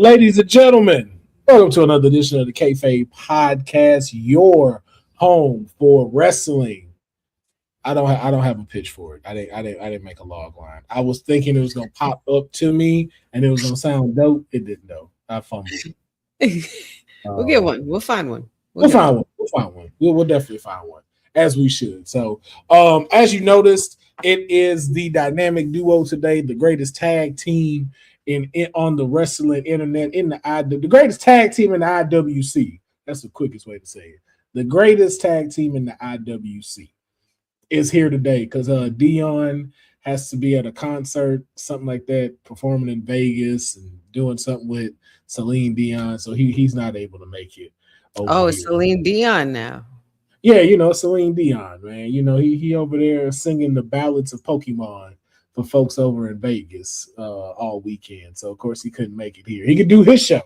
Ladies and gentlemen, welcome to another edition of the Kayfabe Podcast, your home for wrestling. I don't have a pitch for it. I didn't make a log line. I was thinking it was gonna pop up to me and it was gonna sound dope. It didn't though. I fumbled. We'll get one. We'll find one. We'll find one. We'll find one. We'll definitely find one, as we should. So, as you noticed, it is the dynamic duo today, the greatest tag team in on the wrestling internet, the greatest tag team in the IWC. That's the quickest way to say it. The greatest tag team in the IWC is here today because Deonne has to be at a concert, something like that, performing in Vegas and doing something with Celine Dion. So he's not able to make it. It's Celine Dion now. Yeah, Celine Dion, man. He over there singing the ballads of Pokemon for folks over in Vegas all weekend. So, of course, he couldn't make it here. He could do his show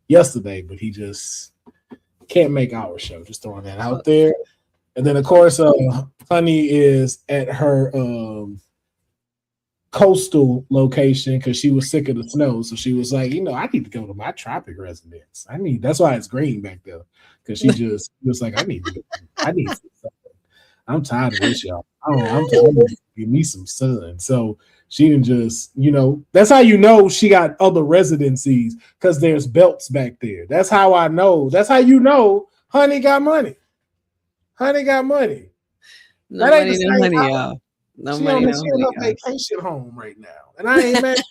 yesterday, but he just can't make our show. Just throwing that out there. And then, of course, Honey is at her coastal location because she was sick of the snow. So she was like, I need to go to my tropic residence. That's why it's green back there. Because she just was like, I need something. I'm tired of this, y'all. I'm tired of give me some sun. So she didn't just, that's how she got other residencies because there's belts back there. That's how I know. That's how Honey got money. Honey got money. No money, no honey, y'all. No money, no honey. She's on vacation home right now. And I ain't mad.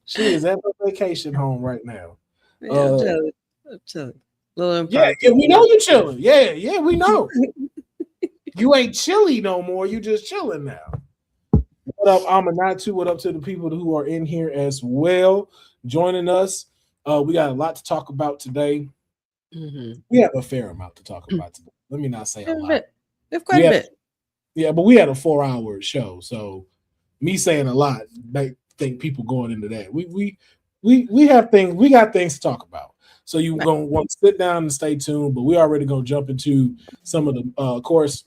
She is at her vacation home right now. Yeah, I'm chilling. Yeah, we know you're chilling. Yeah, we know. You ain't chilly no more. You just chilling now. What up, Amanatu? What up to the people who are in here as well, joining us? We got a lot to talk about today. Mm-hmm. We have a fair amount to talk about today. Let me not say a lot. We have quite a bit. Yeah, but we had a 4-hour show, so me saying a lot, I think people going into that. We have things. We got things to talk about. So you're going to want to sit down and stay tuned, but we already going to jump into some of the, of course,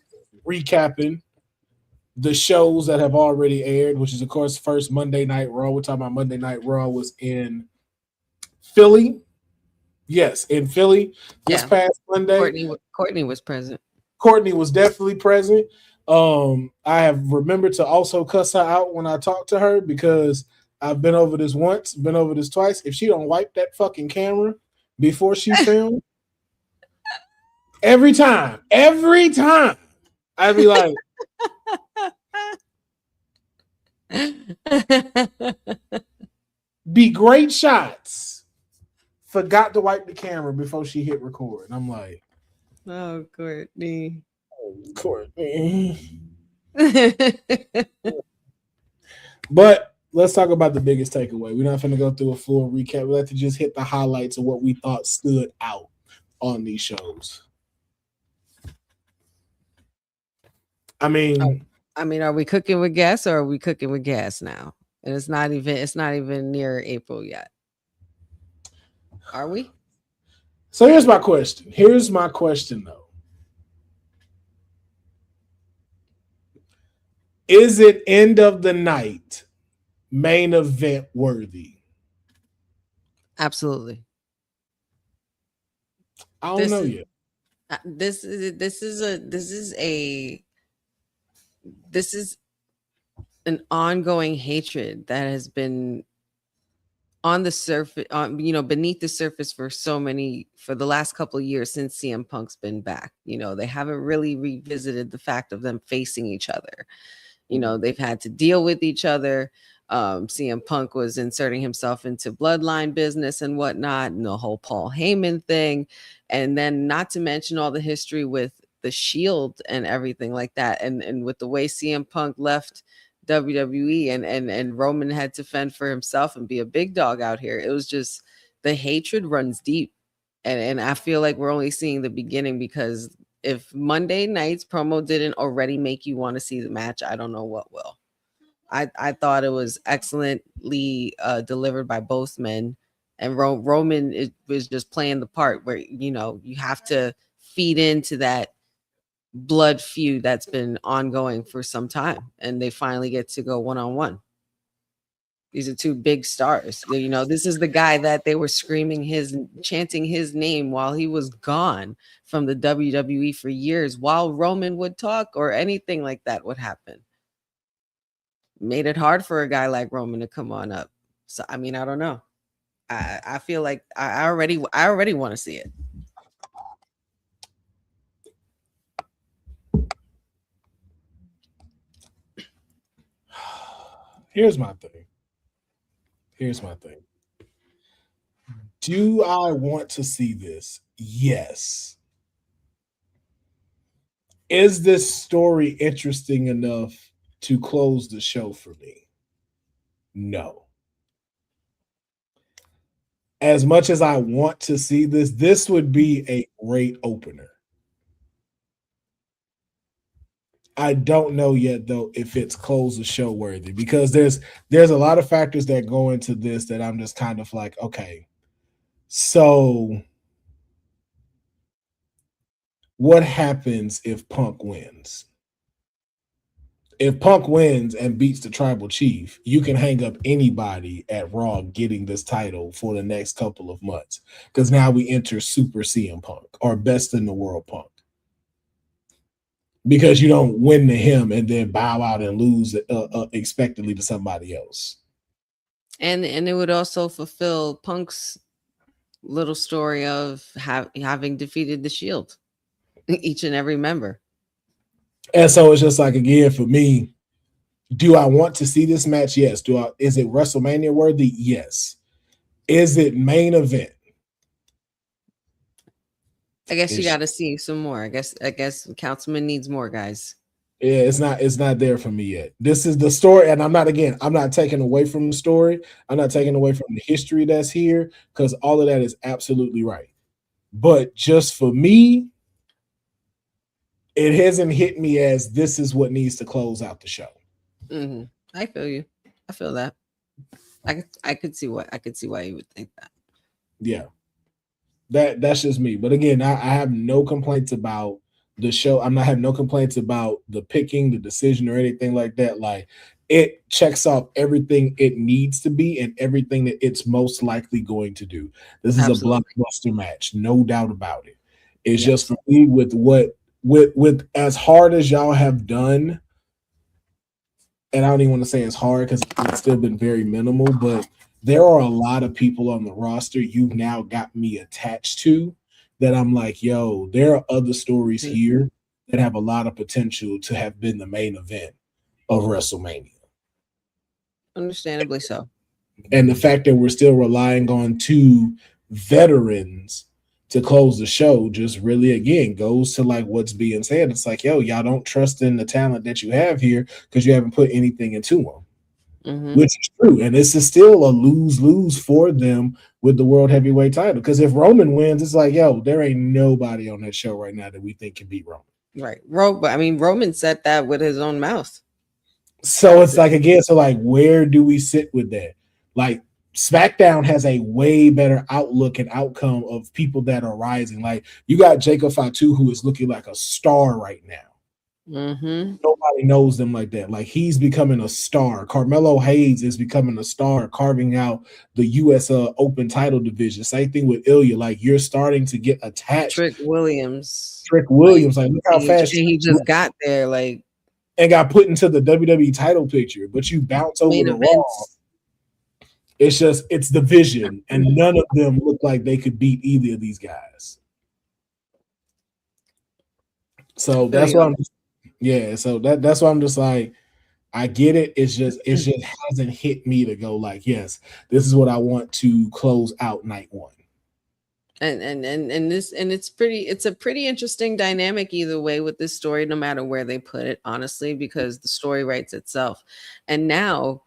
recapping the shows that have already aired, which is, of course, first Monday Night Raw. We're talking about Monday Night Raw was in Philly. Yes, in Philly this past Monday. Courtney was present. Courtney was definitely present. I have remembered to also cuss her out when I talk to her because I've been over this once, been over this twice. If she don't wipe that fucking camera before she filmed, every time, I'd be like, be great shots. Forgot to wipe the camera before she hit record. And I'm like, oh, Courtney. But let's talk about the biggest takeaway. We're not going to go through a full recap. We have to just hit the highlights of what we thought stood out on these shows. Are we cooking with gas or are we cooking with gas now? And it's not even near April yet. Are we? So here's my question though. Is it end of the night main event worthy? Absolutely. I don't know yet. This is an ongoing hatred that has been on the surface, beneath the surface for the last couple of years since CM Punk's been back. They haven't really revisited the fact of them facing each other. They've had to deal with each other. CM Punk was inserting himself into bloodline business and whatnot, and the whole Paul Heyman thing. And then not to mention all the history with the Shield and everything like that. And with the way CM Punk left WWE and Roman had to fend for himself and be a big dog out here. It was just, the hatred runs deep. And I feel like we're only seeing the beginning, because if Monday night's promo didn't already make you want to see the match, I don't know what will. I thought it was excellently delivered by both men. And Roman was just playing the part where, you have to feed into that blood feud that's been ongoing for some time. And they finally get to go one-on-one. These are two big stars. You know, this is the guy that they were chanting his name while he was gone from the WWE for years, while Roman would talk or anything like that would happen. Made it hard for a guy like Roman to come on up. So I mean, I don't know. I feel like I already want to see it. Here's my thing. Do I want to see this? Yes. Is this story interesting enough to close the show for me? No. As much as I want to see this would be a great opener. I don't know yet though if it's close the show worthy, because there's a lot of factors that go into this that I'm just kind of like, okay, so what happens if Punk wins? If Punk wins and beats the tribal chief, you can hang up anybody at Raw getting this title for the next couple of months, because now we enter Super CM Punk or Best in the World Punk. Because you don't win to him and then bow out and lose expectedly to somebody else. And it would also fulfill Punk's little story of having defeated the Shield, each and every member. And so it's just like, again, for me, do I want to see this match? Yes. Is it WrestleMania worthy? Yes. Is it main event? I guess you got to see some more. I guess Councilman needs more, guys. Yeah, it's not there for me yet. This is the story, and I'm not taking away from the story. I'm not taking away from the history that's here, because all of that is absolutely right. But just for me, it hasn't hit me as this is what needs to close out the show. Mm-hmm. I feel you. I feel that. I could see why you would think that. Yeah. That's just me. But again, I have no complaints about the show. I'm not having no complaints about the picking, the decision, or anything like that. Like, it checks off everything it needs to be and everything that it's most likely going to do. This is a blockbuster match, no doubt about it. It's just for me with as hard as y'all have done, and I don't even want to say it's hard because it's still been very minimal, but there are a lot of people on the roster you've now got me attached to that I'm like, yo, there are other stories here that have a lot of potential to have been the main event of WrestleMania. Understandably so. And the fact that we're still relying on two veterans to close the show just really, again, goes to like what's being said. It's like, yo, y'all don't trust in the talent that you have here because you haven't put anything into them. Mm-hmm. Which is true, and this is still a lose-lose for them with the World Heavyweight title. Because if Roman wins, it's like, yo, there ain't nobody on that show right now that we think can beat Roman. Right, I mean, Roman said that with his own mouth. So it's like, again, so like, where do we sit with that? Like, SmackDown has a way better outlook and outcome of people that are rising. Like, you got Jacob Fatu, who is looking like a star right now. Mm-hmm. Nobody knows them like that. Like, he's becoming a star. Carmelo Hayes is becoming a star, carving out the U.S. Open title division. Same thing with Ilya. Like, you're starting to get attached. Trick Williams, like look how fast he just got there, like, and got put into the WWE title picture. But you bounce over the Raw. It's division, and none of them look like they could beat either of these guys. So that's why I'm just. Yeah, so that's why I'm just like, I get it. It just hasn't hit me to go like, yes, this is what I want to close out night one. And it's a pretty interesting dynamic either way with this story, no matter where they put it, honestly, because the story writes itself. And now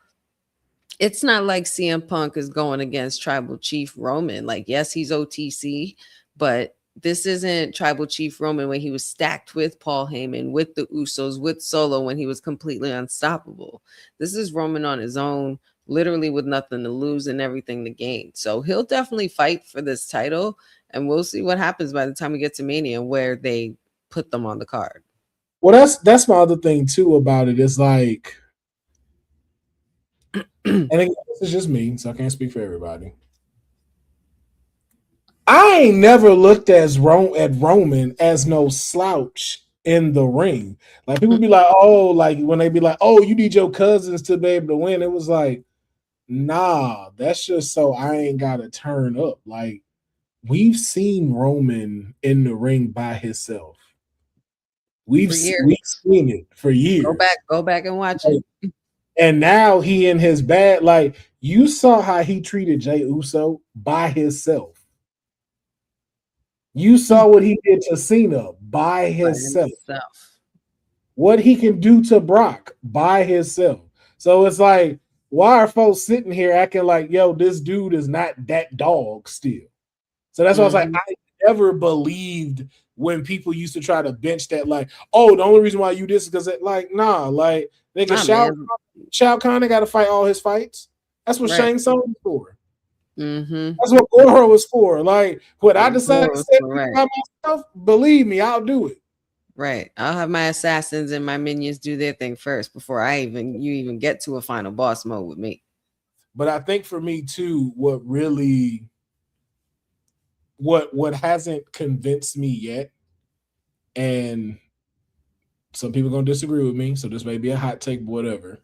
it's not like CM Punk is going against Tribal Chief Roman. Like, yes, he's OTC, but this isn't Tribal Chief Roman when he was stacked with Paul Heyman, with the Usos, with Solo, when he was completely unstoppable. This is Roman on his own, literally with nothing to lose and everything to gain. So he'll definitely fight for this title, and we'll see what happens by the time we get to Mania, where they put them on the card. Well, that's my other thing too about it. It's like, And again, this is just me, so I can't speak for everybody. I ain't never looked at Roman as no slouch in the ring. Like people be like, oh, like when they be like, oh, you need your cousins to be able to win. It was like, nah, that's just so I ain't gotta turn up. Like we've seen Roman in the ring by himself. For years. We've seen it for years. Go back and watch Like, it. and now he in his bad. Like you saw how he treated Jay Uso by himself. You saw what he did to Cena by By himself. himself. What he can do to Brock by himself. So it's like, why are folks sitting here acting like, yo, this dude is not that dog still? So that's why I was like, I never believed when people used to try to bench that, like, oh, the only reason why you this is because, like, nah, like, nigga, Shao Kahn got to fight all his fights. That's what Shang Tsung is for. That's what Goro is for. Like, when I decide to say by myself, believe me, I'll do it. Right. I'll have my assassins and my minions do their thing first before you even get to a final boss mode with me. But I think for me too, what hasn't convinced me yet, and some people are gonna disagree with me, so this may be a hot take, whatever.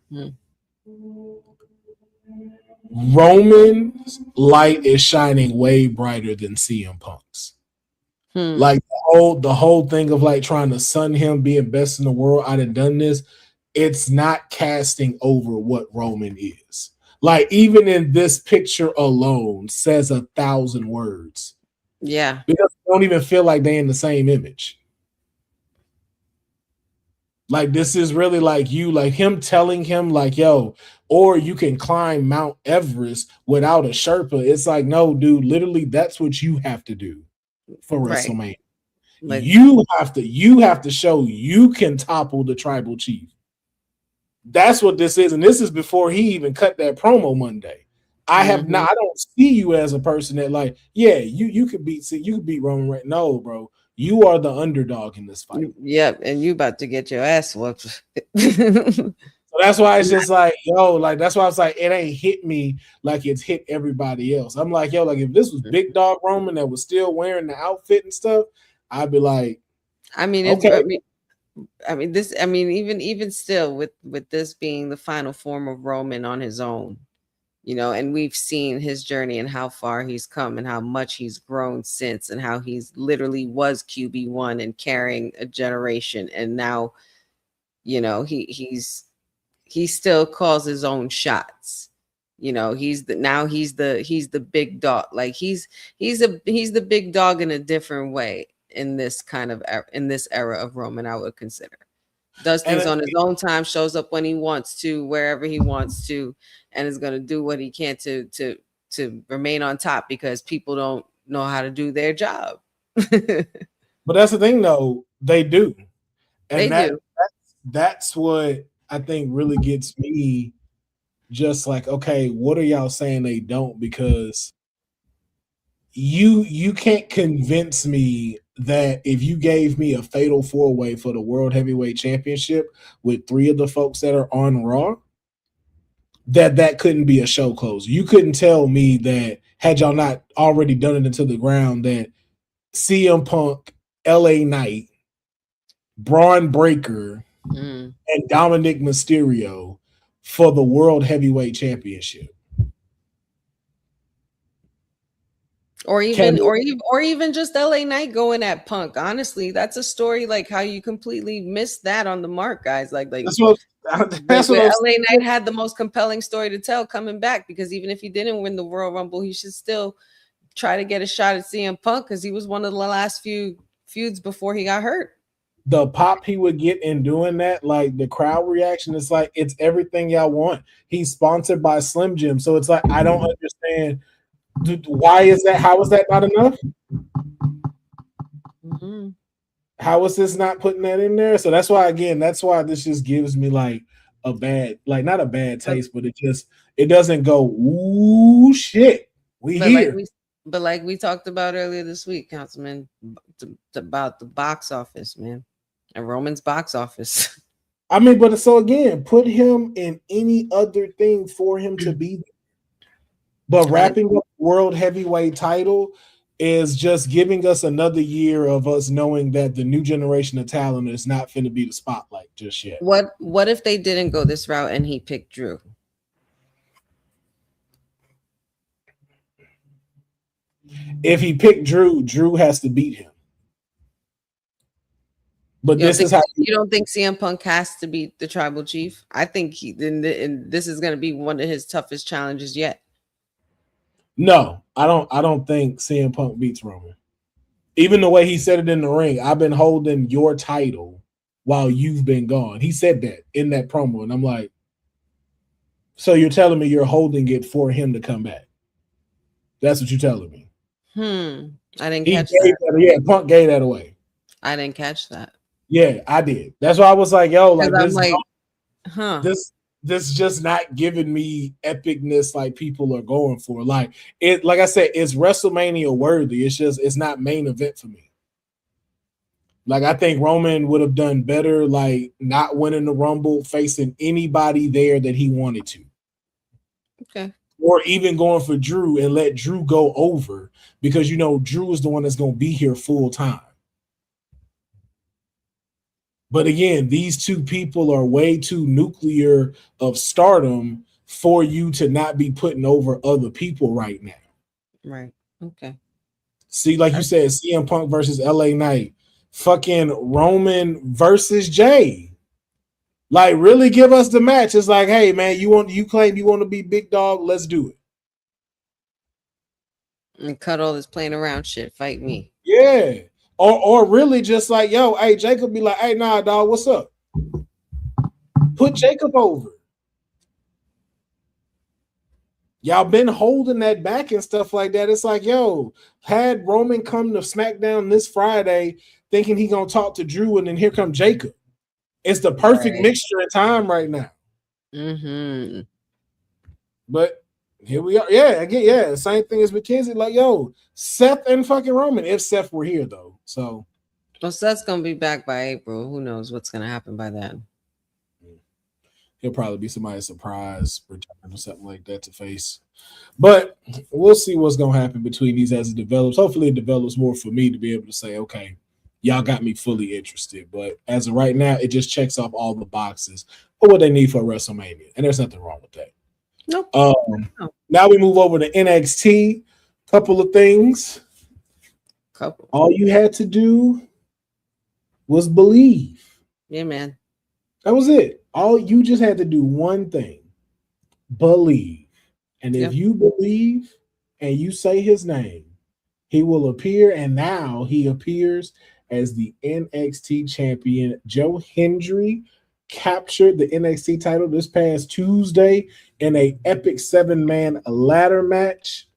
Roman's light is shining way brighter than CM Punk's. Like the whole thing of like trying to sun him being best in the world. I done this. It's not casting over what Roman is. Like even in this picture alone says 1,000 words. Yeah, because they don't even feel like they're in the same image. Like this is really like you, like him telling him like, yo, or you can climb Mount Everest without a Sherpa. It's like, no, dude, literally that's what you have to do for WrestleMania. Like, you have to show you can topple the tribal chief. That's what this is. And this is before he even cut that promo Monday. I don't see you as a person that like, yeah, you could beat Roman Reigns. No, bro. You are the underdog in this fight. Yep, and you about to get your ass whooped. So that's why it's just like, yo, like that's why I was like, it ain't hit me like it's hit everybody else. I'm like, yo, like if this was Big Dog Roman that was still wearing the outfit and stuff, I'd be like, I mean, okay. Even still with this being the final form of Roman on his own, you know, and we've seen his journey and how far he's come and how much he's grown since, and how he's literally was QB1 and carrying a generation, and now, you know, he still calls his own shots. You know, he's the big dog. Like he's the big dog in a different way in this era of Roman, I would consider. Does things on his own time, shows up when he wants to, wherever he wants to, and is going to do what he can to remain on top because people don't know how to do their job. But that's the thing, though, they do, and they do. That's what I think really gets me. Just like, okay, what are y'all saying they don't? Because you can't convince me that if you gave me a fatal 4-way for the World Heavyweight Championship with 3 of the folks that are on Raw, that couldn't be a show closer. You couldn't tell me that had y'all not already done it into the ground that CM Punk, LA Knight, Braun Breaker, and Dominic Mysterio for the World Heavyweight Championship. Or even just LA Knight going at Punk. Honestly, that's a story like how you completely missed that on the mark, guys. Like that's what LA Knight had the most compelling story to tell coming back, because even if he didn't win the Royal Rumble, he should still try to get a shot at CM Punk because he was one of the last few feuds before he got hurt. The pop he would get in doing that, like the crowd reaction, it's like it's everything y'all want. He's sponsored by Slim Jim, so it's like I don't understand. Why is that? How is that not enough? How is this not putting that in there? So that's why this just gives me like a bad, like not a bad taste, but it doesn't go, ooh shit, here. But like we talked about earlier this week, Councilman, about the box office, man, and Roman's box office. I mean, but so again, put him in any other thing for him to be there. But wrapping up world heavyweight title is just giving us another year of us knowing that the new generation of talent is not finna be the spotlight just yet. What if they didn't go this route and he picked Drew? If he picked Drew, Drew has to beat him. But this is how you don't think CM Punk has to beat the tribal chief? I think this is going to be one of his toughest challenges yet. No, I don't think CM Punk beats Roman. Even the way he said it in the ring, I've been holding your title while you've been gone. He said that in that promo, and I'm like, so you're telling me you're holding it for him to come back? That's what you're telling me. I didn't catch that. Yeah, Punk gave that away. I didn't catch that. Yeah, I did. That's why I was like, yo, like this, this just not giving me epicness like people are going for. Like it, like I said, it's WrestleMania worthy. It's just it's not main event for me. Like I think Roman would have done better, like not winning the Rumble, facing anybody there that he wanted to. Okay. Or even going for Drew and let Drew go over because you know Drew is the one that's going to be here full time. But again, these two people are way too nuclear of stardom for you to not be putting over other people right now. Right. Okay. See, like you said, CM Punk versus LA Knight, fucking Roman versus Jay. Like, really give us the match. It's like, hey, man, you claim you want to be big dog, let's do it. And cut all this playing around shit. Fight me. Yeah. Or really just like, yo, hey, Jacob be like, hey, nah, dog, what's up? Put Jacob over. Y'all been holding that back and stuff like that. It's like, yo, had Roman come to SmackDown this Friday thinking he gonna talk to Drew, and then here come Jacob. It's the perfect mixture of time right now. Mm-hmm. But here we are. Yeah, again, yeah, same thing as McKenzie. Like, yo, Seth and fucking Roman, if Seth were here, though. So, well, Seth's gonna be back by April. Who knows what's gonna happen by then? He'll probably be somebody's surprise return or something like that to face. But we'll see what's gonna happen between these as it develops. Hopefully, it develops more for me to be able to say, okay, y'all got me fully interested. But as of right now, it just checks off all the boxes of what they need for WrestleMania, and there's nothing wrong with that. Nope. Now we move over to NXT. Couple of things. All you had to do was believe. Yeah, man. That was it. All you just had to do one thing. Believe. And if you believe and you say his name, he will appear. And now he appears as the NXT champion. Joe Hendry captured the NXT title this past Tuesday in a epic 7-man ladder match.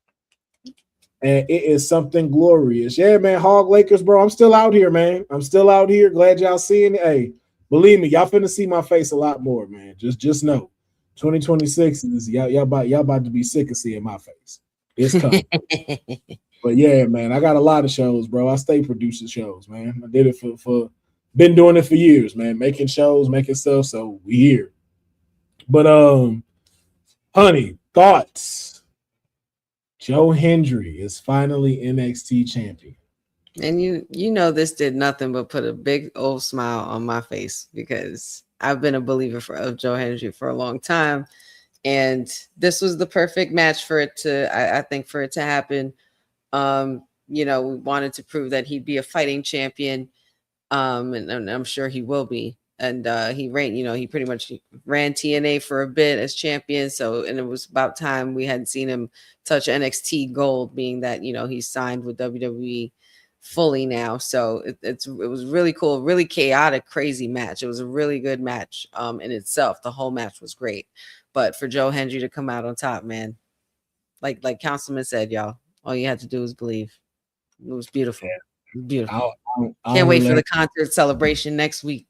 And it is something glorious. Yeah, man, Hog Lakers, bro. I'm still out here, man. I'm still out here. Glad y'all seeing it. Hey, believe me, y'all finna see my face a lot more, man. Just know. 2026 is y'all about to be sick of seeing my face. It's coming. But yeah, man, I got a lot of shows, bro. I stay producing shows, man. I did it for been doing it for years, man. Making shows, making stuff. So we here. But honey, thoughts. Joe Hendry is finally NXT champion. And you know this did nothing but put a big old smile on my face because I've been a believer of Joe Hendry for a long time. And this was the perfect match for it to, I think, for it to happen. We wanted to prove that he'd be a fighting champion. And I'm sure he will be. And he pretty much ran TNA for a bit as champion. And it was about time we hadn't seen him touch NXT gold, being that, he's signed with WWE fully now. So it was really cool, really chaotic, crazy match. It was a really good match in itself. The whole match was great. But for Joe Hendry to come out on top, man, like Councilman said, y'all, all you had to do was believe. It was beautiful. Yeah. Beautiful. Can't wait for the concert celebration next week.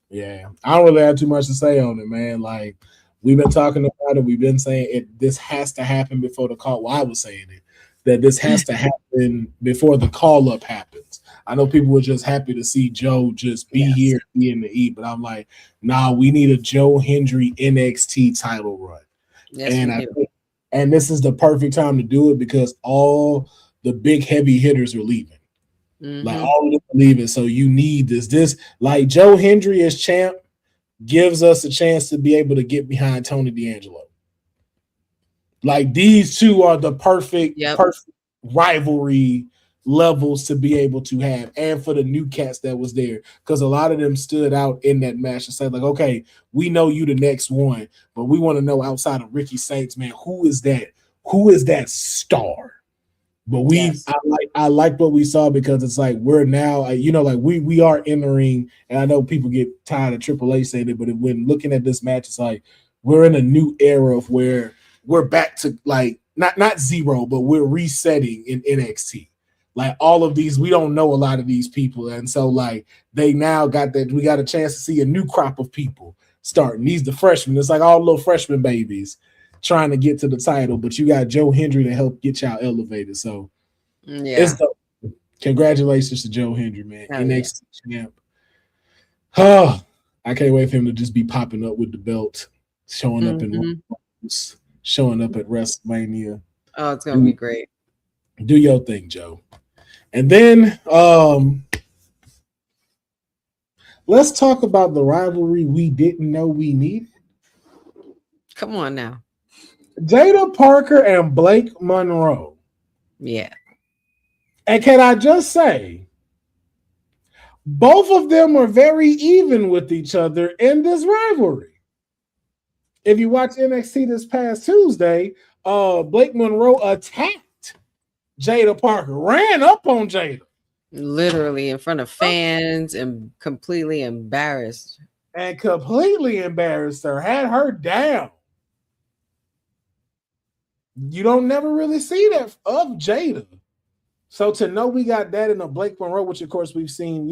Yeah, I don't really have too much to say on it, man. Like, we've been talking about it. We've been saying it. This has to happen before the call. Well, I was saying it, that this has to happen before the call-up happens. I know people were just happy to see Joe just be Yes. here, be in the E, but I'm like, nah, we need a Joe Hendry NXT title run. Yes, And we I do. think, and this is the perfect time to do it because all the big heavy hitters are leaving. Like Mm-hmm. all of them are leaving. So you need this. This like Joe Hendry as champ gives us a chance to be able to get behind Tony D'Angelo. Like these two are the Yep. perfect rivalry levels to be able to have, and for the new cats that was there, because a lot of them stood out in that match and said, like, okay, we know you the next one, but we want to know outside of Ricky Saints, man, who is that? Who is that star? But Yes. I like what we saw because it's like we're now, like we are entering, and I know people get tired of Triple H saying it, but when looking at this match, it's like we're in a new era of where we're back to like not zero, but we're resetting in NXT. Like all of these, we don't know a lot of these people, and so like they now got that we got a chance to see a new crop of people starting. These the freshmen. It's like all little freshman babies trying to get to the title, but you got Joe Hendry to help get y'all elevated. So it's Yeah. dope. Congratulations to Joe Hendry, man. Hell yeah. NXT champ. Oh, I can't wait for him to just be popping up with the belt, showing up in Mm-hmm. showing up at WrestleMania. Oh, it's gonna be Do, great. do your thing, Joe. And then let's talk about the rivalry we didn't know we needed. Come on now. Jada Parker and Blake Monroe. Yeah. And can I just say, both of them are very even with each other in this rivalry. If you watch NXT this past Tuesday, Blake Monroe attacked Jada Parker, ran up on Jada, Literally in front of fans and completely embarrassed. and completely embarrassed her, had her down. You don't never really see that of Jada. So to know we got that in a Blake Monroe, which of course we've seen,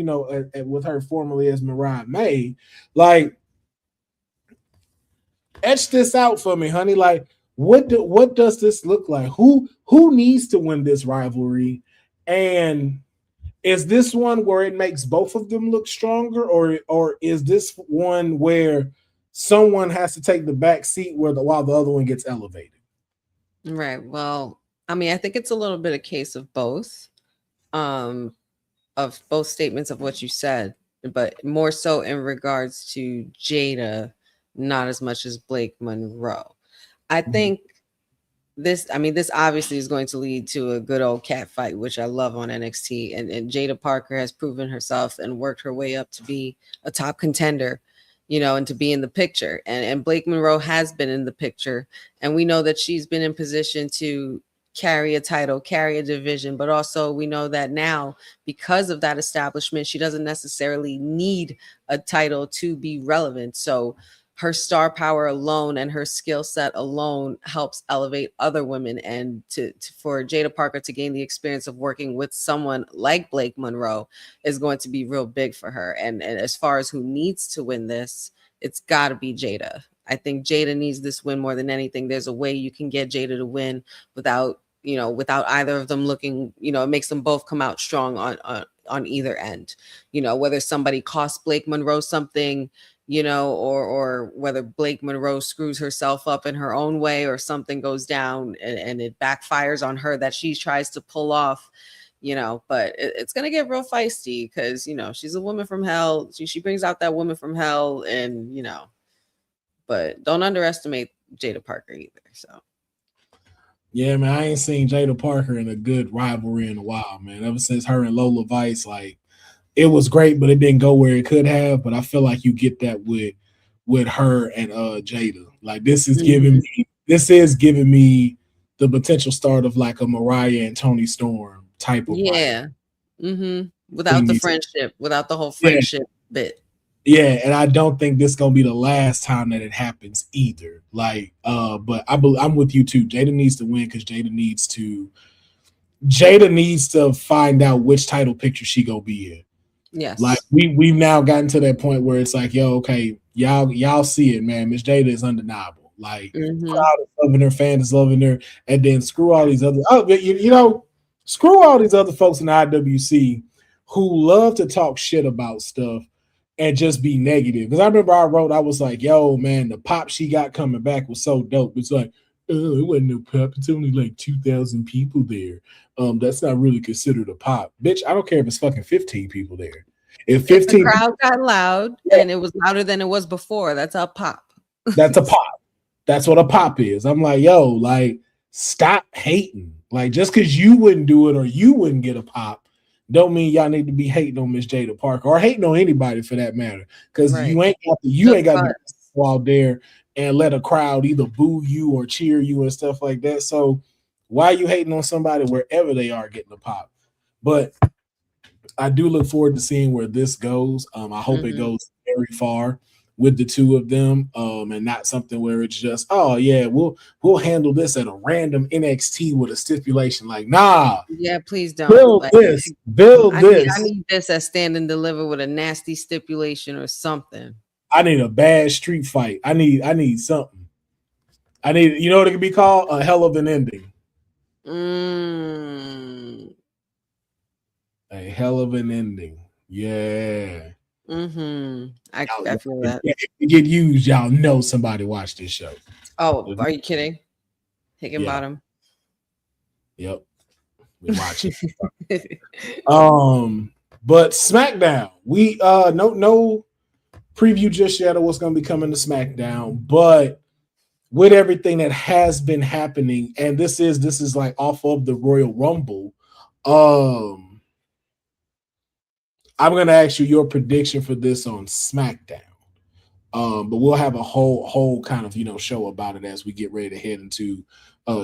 with her formerly as Mariah May, like etch this out for me, honey. Like, what does this look like? Who needs to win this rivalry? And is this one where it makes both of them look stronger, or is this one where someone has to take the back seat while the other one gets elevated? Right. Well, I mean, I think it's a little bit a case of both. Of both statements of what you said, but more so in regards to Jada, not as much as Blake Monroe. I think this obviously is going to lead to a good old cat fight, which I love on NXT. And Jada Parker has proven herself and worked her way up to be a top contender, and to be in the picture. And Blake Monroe has been in the picture. And we know that she's been in position to carry a title, carry a division, but also we know that now because of that establishment, she doesn't necessarily need a title to be relevant. So her star power alone and her skill set alone helps elevate other women, and for Jada Parker to gain the experience of working with someone like Blake Monroe is going to be real big for her. And as far as who needs to win this, it's got to be Jada. I think Jada needs this win more than anything. There's a way you can get Jada to win without either of them looking, it makes them both come out strong on either end. Whether somebody costs Blake Monroe something, or whether Blake Monroe screws herself up in her own way, or something goes down and it backfires on her that she tries to pull off, but it's going to get real feisty because, she's a woman from hell. She brings out that woman from hell, and, but don't underestimate Jada Parker either. So. Yeah, man, I ain't seen Jada Parker in a good rivalry in a while, man. Ever since her and Lola Vice, like it was great, but it didn't go where it could have. But I feel like you get that with her and Jada. Like this is giving me the potential start of like a Mariah and Tony Storm type of Yeah. Without the friendship, without the whole friendship bit. Yeah, and I don't think this is gonna be the last time that it happens either. Like, but I'm with you too. Jada needs to win because Jada needs to find out which title picture she gonna be in. Yes, like we've now gotten to that point where it's like, yo, okay, y'all see it, man. Miss Jada is undeniable. Like, crowd is loving her, fans is loving her, and then screw all these other. Screw all these other folks in the IWC who love to talk shit about stuff and just be negative. Because I remember I was like, yo, man, the pop she got coming back was so dope. It's like, oh, it wasn't no pop. It's only like 2,000 people there. That's not really considered a pop. Bitch, I don't care if it's fucking 15 people there. If If the 15 crowd got loud and it was louder than it was before, that's a pop. that's a pop. That's what a pop is. I'm like, yo, like, stop hating. Like, just because you wouldn't do it or you wouldn't get a pop, don't mean y'all need to be hating on Miss Jada Parker or hating on anybody for that matter. Because Right. you ain't got to go out there and let a crowd either boo you or cheer you and stuff like that. So why are you hating on somebody wherever they are getting a pop? But I do look forward to seeing where this goes. I hope it goes very far with the two of them, and not something where it's just, oh yeah, we'll handle this at a random NXT with a stipulation. Like, nah, Yeah, please don't. build Like, this. I need this as stand and deliver with a nasty stipulation or something. I need a bad street fight. I need something. I need, you know what it could be called? A hell of an ending. A hell of an ending. Yeah. I feel that. If you get used, y'all know somebody watched this show. Oh, are you kidding? Higginbottom. Yep. We watch it. But SmackDown. We no preview just yet of what's gonna be coming to SmackDown, but with everything that has been happening, and this is like off of the Royal Rumble. I'm gonna ask you your prediction for this on SmackDown. But we'll have a whole kind of show about it as we get ready to head into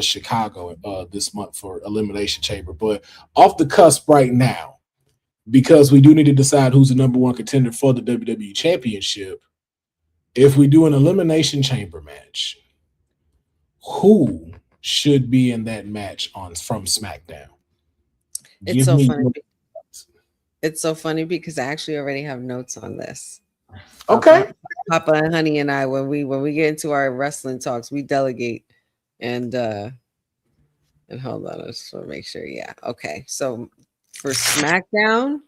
Chicago this month for Elimination Chamber. But off the cusp right now, because we do need to decide who's the number one contender for the WWE Championship. If we do an Elimination Chamber match, who should be in that match from SmackDown? It's so funny. It's so funny because I actually already have notes on this. Okay. Papa and Honey and I, when we get into our wrestling talks, we delegate and hold on, I just want to make sure. Yeah. Okay. So for SmackDown,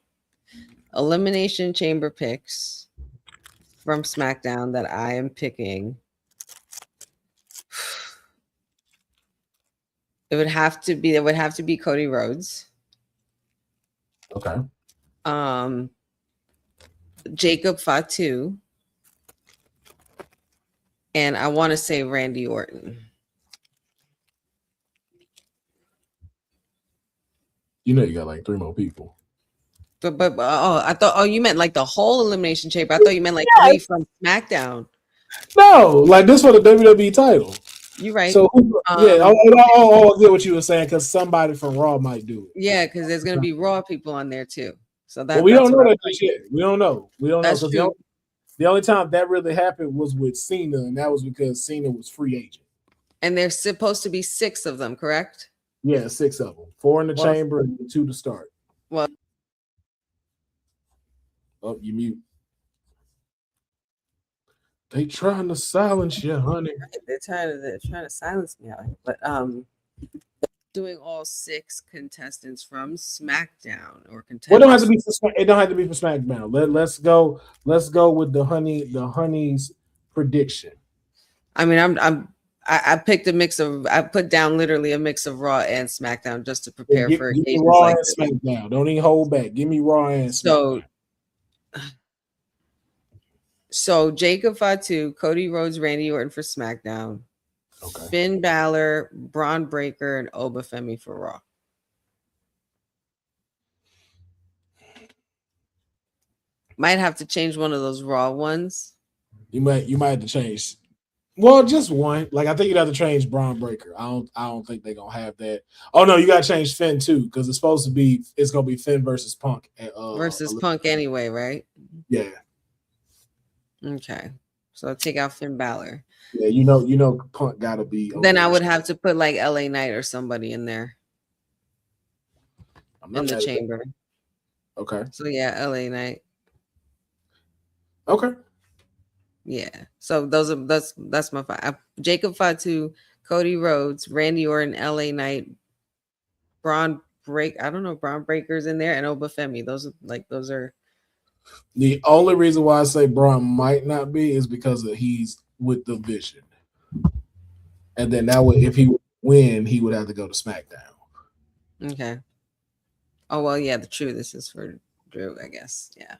Elimination Chamber picks from SmackDown that I am picking. It would have to be Cody Rhodes. Okay. Jacob Fatu, and I want to say Randy Orton. You got like 3 more people. But I thought you meant like the whole Elimination Chamber. I thought you meant like 3 from SmackDown. No, like this for the WWE title. You're right. So I get what you were saying because somebody from Raw might do it. Yeah, because there's gonna be Raw people on there too. So we don't know that yet. We don't know. That's true. The only time that really happened was with Cena, and that was because Cena was free agent. And there's supposed to be 6 of them, correct? Yeah, 6 of them. 4 in the chamber and 2 to start. Well, oh, you mute. They trying to silence you, honey. They're trying to silence me, but doing all 6 contestants from SmackDown or contestants. Well, it don't have to be for SmackDown. Let's go with the honey's prediction. I mean, I picked a mix of. I put down literally a mix of Raw and SmackDown just to prepare for occasions Raw like and this. SmackDown. Don't even hold back. Give me Raw and SmackDown. So Jacob Fatu, Cody Rhodes, Randy Orton for SmackDown. Okay. Finn Balor, Braun Breaker, and Obafemi for Raw. Might have to change one of those Raw ones. You might have to change. Well, just one. Like I think you'd have to change Braun Breaker. I don't think they're gonna have that. Oh no, you gotta change Finn too, because it's gonna be Finn versus Punk. Versus Punk anyway, right? Yeah. Okay. So take out Finn Balor. Yeah, you know Punk gotta be. Then I would have to put like LA Knight or somebody in there. In the chamber. Okay. So yeah, LA Knight. Okay. Yeah. So that's my 5. Jacob Fatu, Cody Rhodes, Randy Orton, LA Knight, Braun I don't know, Braun Breaker's in there and Obafemi. Those are The only reason why I say Braun might not be is because he's with the Vision, and then that would if he would win, he would have to go to SmackDown. okay. Oh well, yeah, the true. This is for Drew, I guess. Yeah.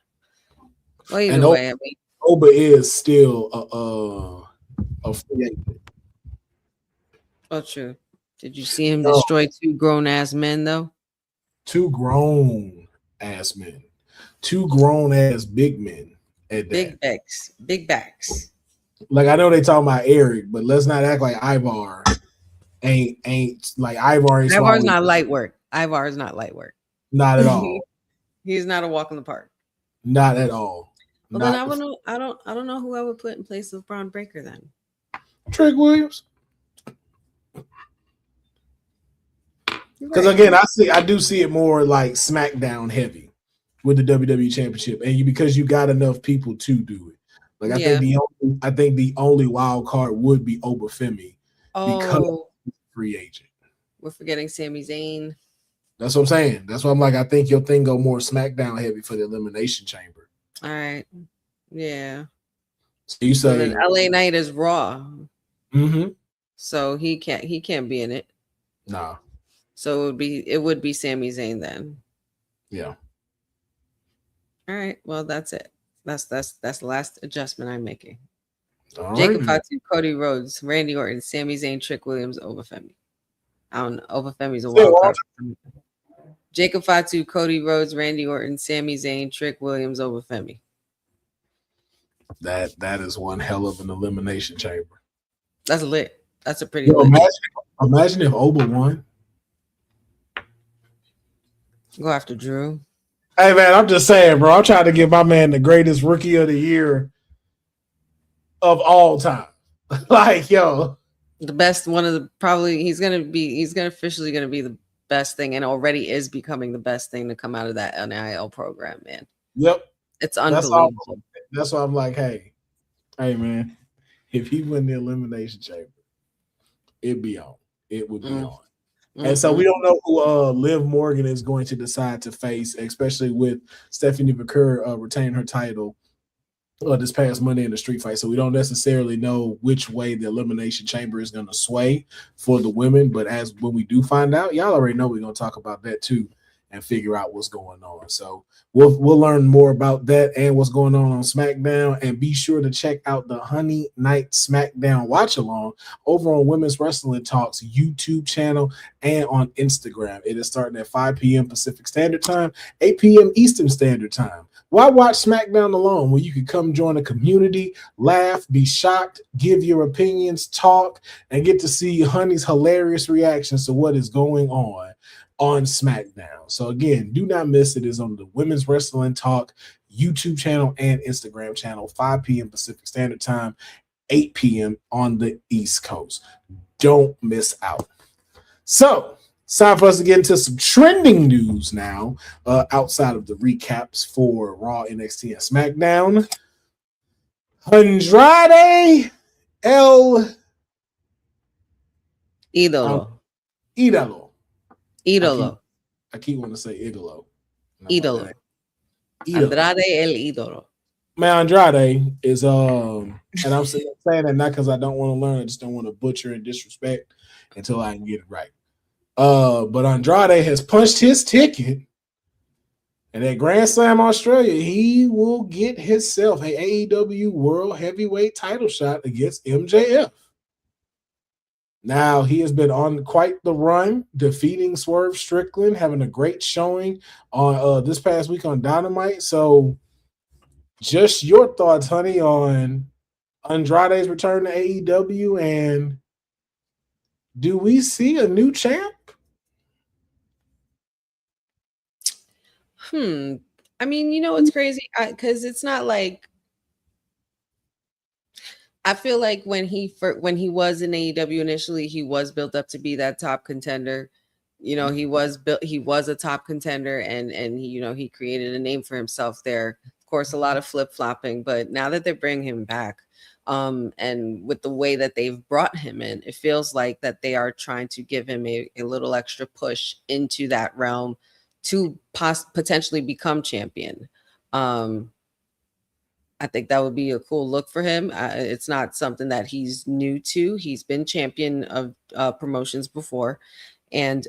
Well, either And way, I mean, Oba is still a free agent. oh, true. Did you see him No, destroy two grown ass men though? two grown ass men, two grown ass big men at that. Big backs. Like I know they talking about Eric, but let's not act like Ivar ain't like Ivar ain't Ivar's swallowing. not light work. Ivar is not light work. Not at all. He's not a walk in the park. Not at all. Well, then I don't know who I would put in place of Braun Breaker then. Trick Williams. Because Right. again, I do see it more like SmackDown heavy with the WWE Championship, and because you got enough people to do it. Like I think the only wild card would be Obafemi because he's a free agent. We're forgetting Sami Zayn. That's what I'm saying. That's why I'm like, I think your thing go more SmackDown heavy for the Elimination Chamber. All right. Yeah. So you say and then LA Knight is Raw. Mm-hmm. So he can't be in it. Nah. So it would be Sami Zayn then. Yeah. All right. Well, that's it. That's the last adjustment I'm making. All Jacob right. Fatu, Cody Rhodes, Randy Orton, Sami Zayn, Trick Williams, Obafemi. I don't know. Obafemi's a wild card. Jacob Fatu, Cody Rhodes, Randy Orton, Sami Zayn, Trick Williams, Obafemi. That is one hell of an Elimination Chamber. That's lit. That's a pretty lit. Imagine if Oba won. Go after Drew. Hey man, I'm just saying, bro. I'm trying to give my man the greatest rookie of the year of all time. Like, yo. The best one of the he's officially gonna be the best thing and already is becoming the best thing to come out of that NIL program, man. Yep. It's unbelievable. That's why I'm like, hey man, if he win the Elimination Chamber, it'd be on. It would be on. And so we don't know who Liv Morgan is going to decide to face, especially with Stephanie McCurry retaining her title this past Monday in the street fight. So we don't necessarily know which way the Elimination Chamber is going to sway for the women. But when we do find out, y'all already know we're going to talk about that too and figure out what's going on. So we'll learn more about that and what's going on SmackDown. And be sure to check out the Honey Night SmackDown watch along over on Women's Wrestling Talk's YouTube channel and on Instagram. It is starting at 5 p.m. Pacific Standard Time, 8 p.m. Eastern Standard Time. Why watch SmackDown alone when you could come join a community, laugh, be shocked, give your opinions, talk, and get to see Honey's hilarious reactions to what is going on SmackDown. So again, do not miss it. It's on the Women's Wrestling Talk YouTube channel and Instagram channel, 5 p.m. Pacific Standard Time, 8 p.m. on the East Coast. Don't miss out. So it's time for us to get into some trending news now, outside of the recaps for Raw, NXT, and SmackDown. Andrade El Idolo. I keep wanting to say Idolo. Idolo. Andrade El Idolo. Man, Andrade is and I'm saying that not because I don't want to learn, I just don't want to butcher and disrespect until I can get it right. But Andrade has punched his ticket, and at Grand Slam Australia, he will get himself a AEW World Heavyweight title shot against MJF. Now, he has been on quite the run, defeating Swerve Strickland, having a great showing on this past week on Dynamite. So, just your thoughts, honey, on Andrade's return to AEW, and do we see a new champ? I mean, it's crazy because it's not like I feel like when he was in AEW initially, he was built up to be that top contender. He was a top contender, and he created a name for himself there. Of course, a lot of flip-flopping, but now that they're bringing him back, and with the way that they've brought him in, it feels like that they are trying to give him a little extra push into that realm to potentially become champion. I think that would be a cool look for him. It's not something that he's new to. He's been champion of promotions before, and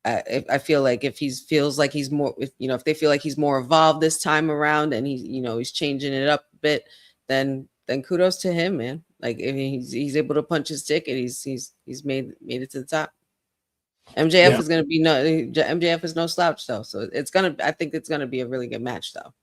I feel like if he feels like he's more, if they feel like he's more evolved this time around, and he's changing it up a bit, then kudos to him, man. Like, if he's able to punch his ticket, he's made it to the top. MJF is gonna be MJF is no slouch though, so I think it's gonna be a really good match though.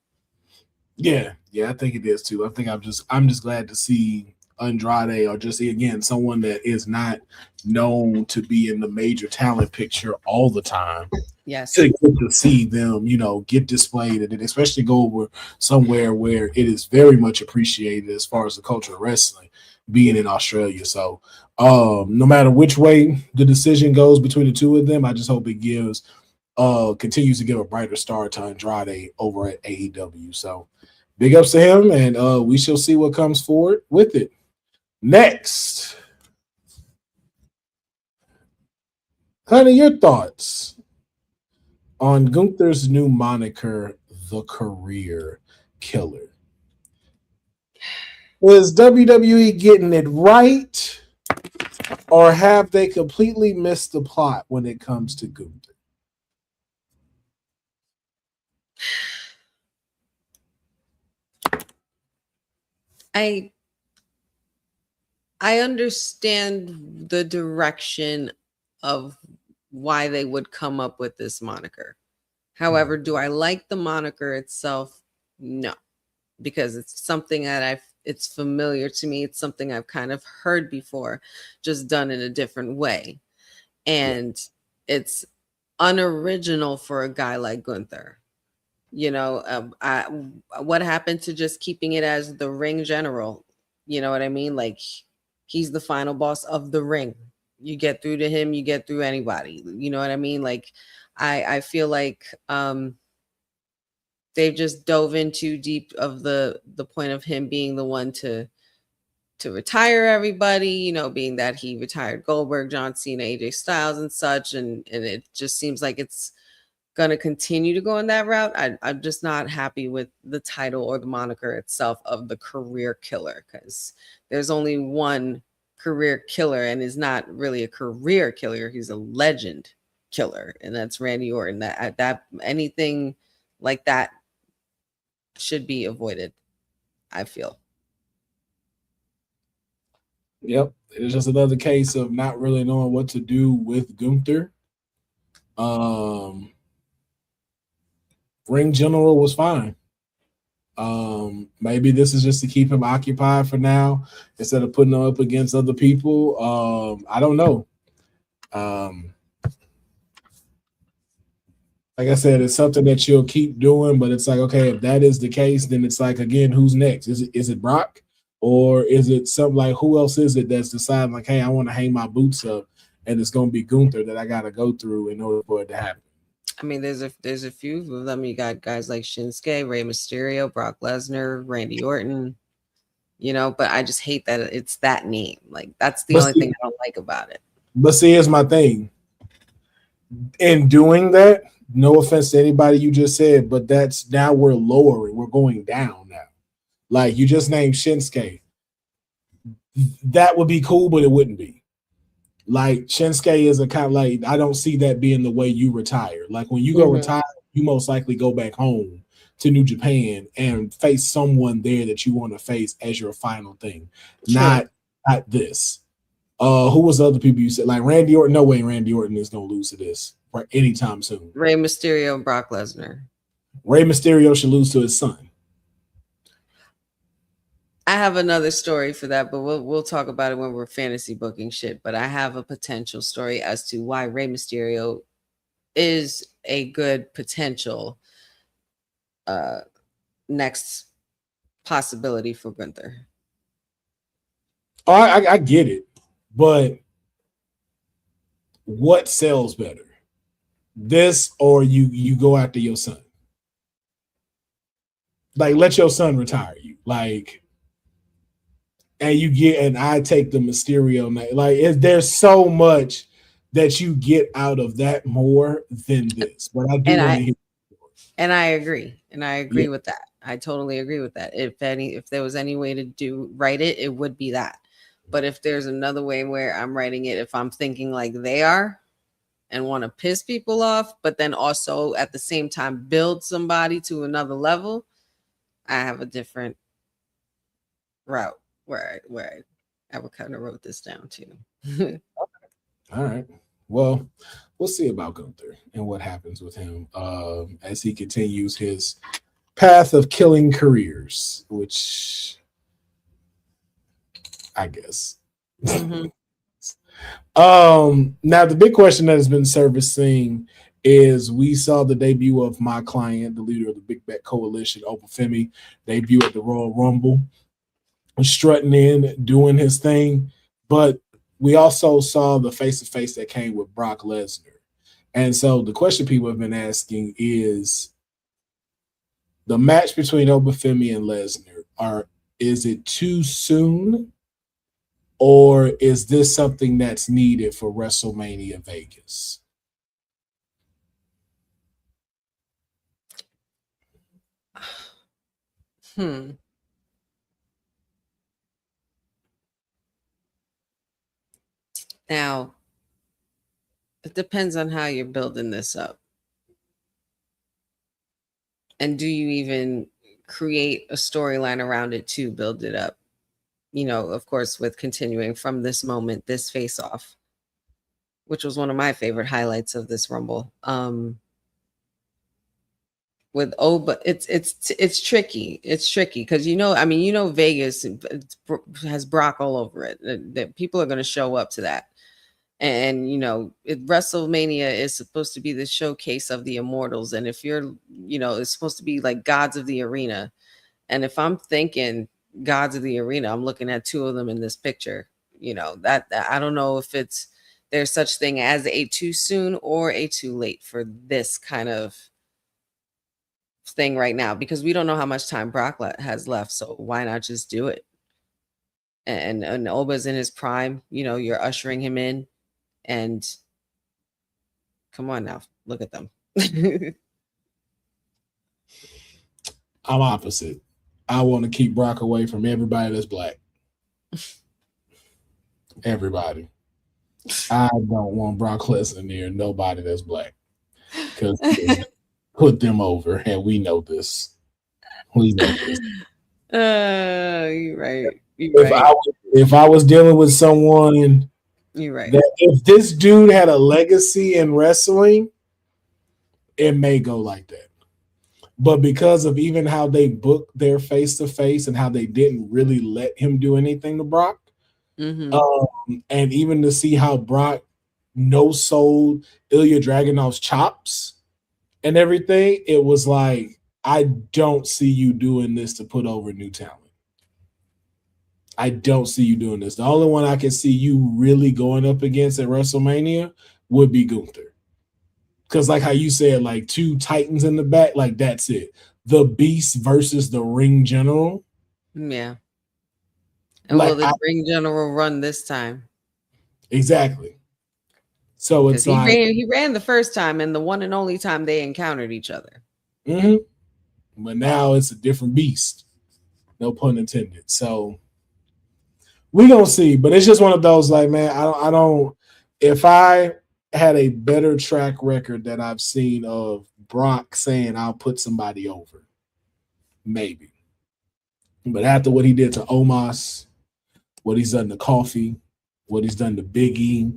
Yeah, I think it is too. I think I'm just glad to see Andrade, or just again someone that is not known to be in the major talent picture all the time. Yes, to get to see them, get displayed, and especially go over somewhere where it is very much appreciated as far as the culture of wrestling, being in Australia. So, no matter which way the decision goes between the two of them, I just hope it continues to give a brighter star to Andrade over at AEW. So, big ups to him, and we shall see what comes forward with it. Next, honey, your thoughts on Gunther's new moniker, the Career Killer. Is WWE getting it right, or have they completely missed the plot when it comes to Gunther? I understand the direction of why they would come up with this moniker. However, do I like the moniker itself? No, because it's something that it's familiar to me. It's something I've kind of heard before, just done in a different way. And it's unoriginal for a guy like Gunther. What happened to just keeping it as the ring general? You know what I mean? Like, he's the final boss of the ring. You get through to him, you get through anybody. You know what I mean? Like, I feel like they've just dove in too deep of the point of him being the one to retire everybody, being that he retired Goldberg, John Cena, AJ Styles and such. And it just seems like it's going to continue to go in that route. I'm just not happy with the title or the moniker itself of the Career Killer, because there's only one career killer, and is not really a career killer. He's a legend killer, and that's Randy Orton. That anything like that should be avoided, I feel. Yep. It's just another case of not really knowing what to do with Gunther. Ring general was fine. Maybe this is just to keep him occupied for now instead of putting him up against other people. I don't know. Like I said, it's something that you'll keep doing, but it's like, okay, if that is the case, then it's like, again, who's next? Is it Brock, or is it something like, who else is it that's deciding like, hey, I want to hang my boots up, and it's going to be Gunther that I got to go through in order for it to happen? I mean, there's a few of them. You got guys like Shinsuke, Rey Mysterio, Brock Lesnar, Randy Orton, but I just hate that it's that name. Like, that's the only thing I don't like about it. But see, here's my thing. In doing that, no offense to anybody you just said, but that's now we're lowering. We're going down now. Like, you just named Shinsuke. That would be cool, but it wouldn't be. Like, Shinsuke is a kind of like, I don't see that being the way you retire. Like, when you go retire, you most likely go back home to New Japan and face someone there that you want to face as your final thing. Sure. Not this. Who was the other people you said? Like Randy Orton? No way Randy Orton is going to lose to this right anytime soon. Rey Mysterio and Brock Lesnar. Rey Mysterio should lose to his son. I have another story for that, but we'll talk about it when we're fantasy booking shit. But I have a potential story as to why Rey Mysterio is a good potential next possibility for Gunther. Oh, I get it, but what sells better, this or you go after your son? like let your son retire you, like, and I take the Mysterio name. Like, there's so much that you get out of that more than this. But I do And want I to hear. and I agree. And I Yeah. agree with that. I totally agree with that. If there was any way to write it, it would be that. But if there's another way where I'm writing it, if I'm thinking like they are and want to piss people off, but then also at the same time build somebody to another level, I have a different route where I would kind of wrote this down too. All right. Well, we'll see about Gunther and what happens with him as he continues his path of killing careers, which I guess. Mm-hmm. Now the big question that has been surfacing is we saw the debut of my client, the leader of the Big Bet Coalition, Obafemi, debut at the Royal Rumble, strutting in, doing his thing, but we also saw the face-to-face that came with Brock Lesnar. And so the question people have been asking is the match between Obafemi and Lesnar, is it too soon, or is this something that's needed for WrestleMania Vegas? Now, it depends on how you're building this up. And do you even create a storyline around it to build it up? You know, of course, with continuing from this moment, this face off, which was one of my favorite highlights of this Rumble. With but it's tricky. It's tricky because Vegas has Brock all over it. That people are going to show up to that. And WrestleMania is supposed to be the showcase of the immortals, and if you're it's supposed to be like gods of the arena. And if I'm thinking gods of the arena, I'm looking at two of them in this picture. That I don't know if there's such thing as a too soon or a too late for this kind of thing right now, because we don't know how much time Brock has left, so why not just do it? And Oba's in his prime, you're ushering him in. And come on now, look at them. I'm opposite. I want to keep Brock away from everybody that's black. Everybody. I don't want Brock Lesnar near nobody that's black, because put them over, and we know this. We know this. You're right. If I was dealing with someone, you're right. That if this dude had a legacy in wrestling, it may go like that. But because of even how they booked their face-to-face and how they didn't really let him do anything to Brock, and even to see how Brock no-sold Ilya Dragunov's chops and everything, it was like, I don't see you doing this to put over new talent. I don't see you doing this. The only one I can see you really going up against at WrestleMania would be Gunther. Because like how you said, like two titans in the back, like that's it. The Beast versus the Ring General. Yeah. And will the Ring General run this time? Exactly. So it's like he ran the first time and the one and only time they encountered each other. But now it's a different beast. No pun intended. So we gonna see, but it's just one of those like, man, I don't. If I had a better track record that I've seen of Brock saying I'll put somebody over, maybe. But after what he did to Omos, what he's done to Coffee, what he's done to Biggie,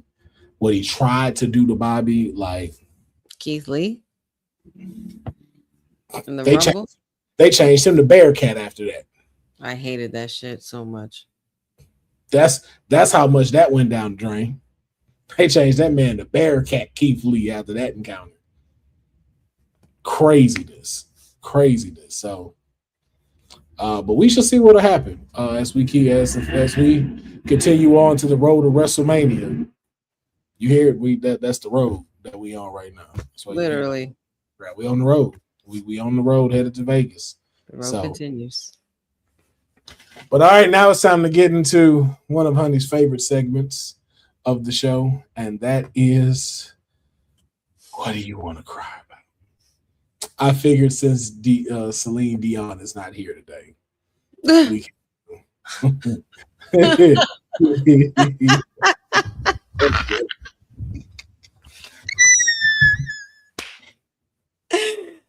what he tried to do to Bobby, like Keith Lee, in the Rumble, they changed him to Bearcat after that. I hated that shit so much. That's how much that went down the drain. They changed that man to Bearcat Keith Lee after that encounter. Craziness. So, but we shall see what'll happen as we continue on to the road to WrestleMania. You hear it? That's the road that we on right now. Literally, right? We on the road. We on the road headed to Vegas. The road continues. But all right, now it's time to get into one of Honey's favorite segments of the show, and that is, what do you want to cry about? I figured since Celine Dion is not here today, we can.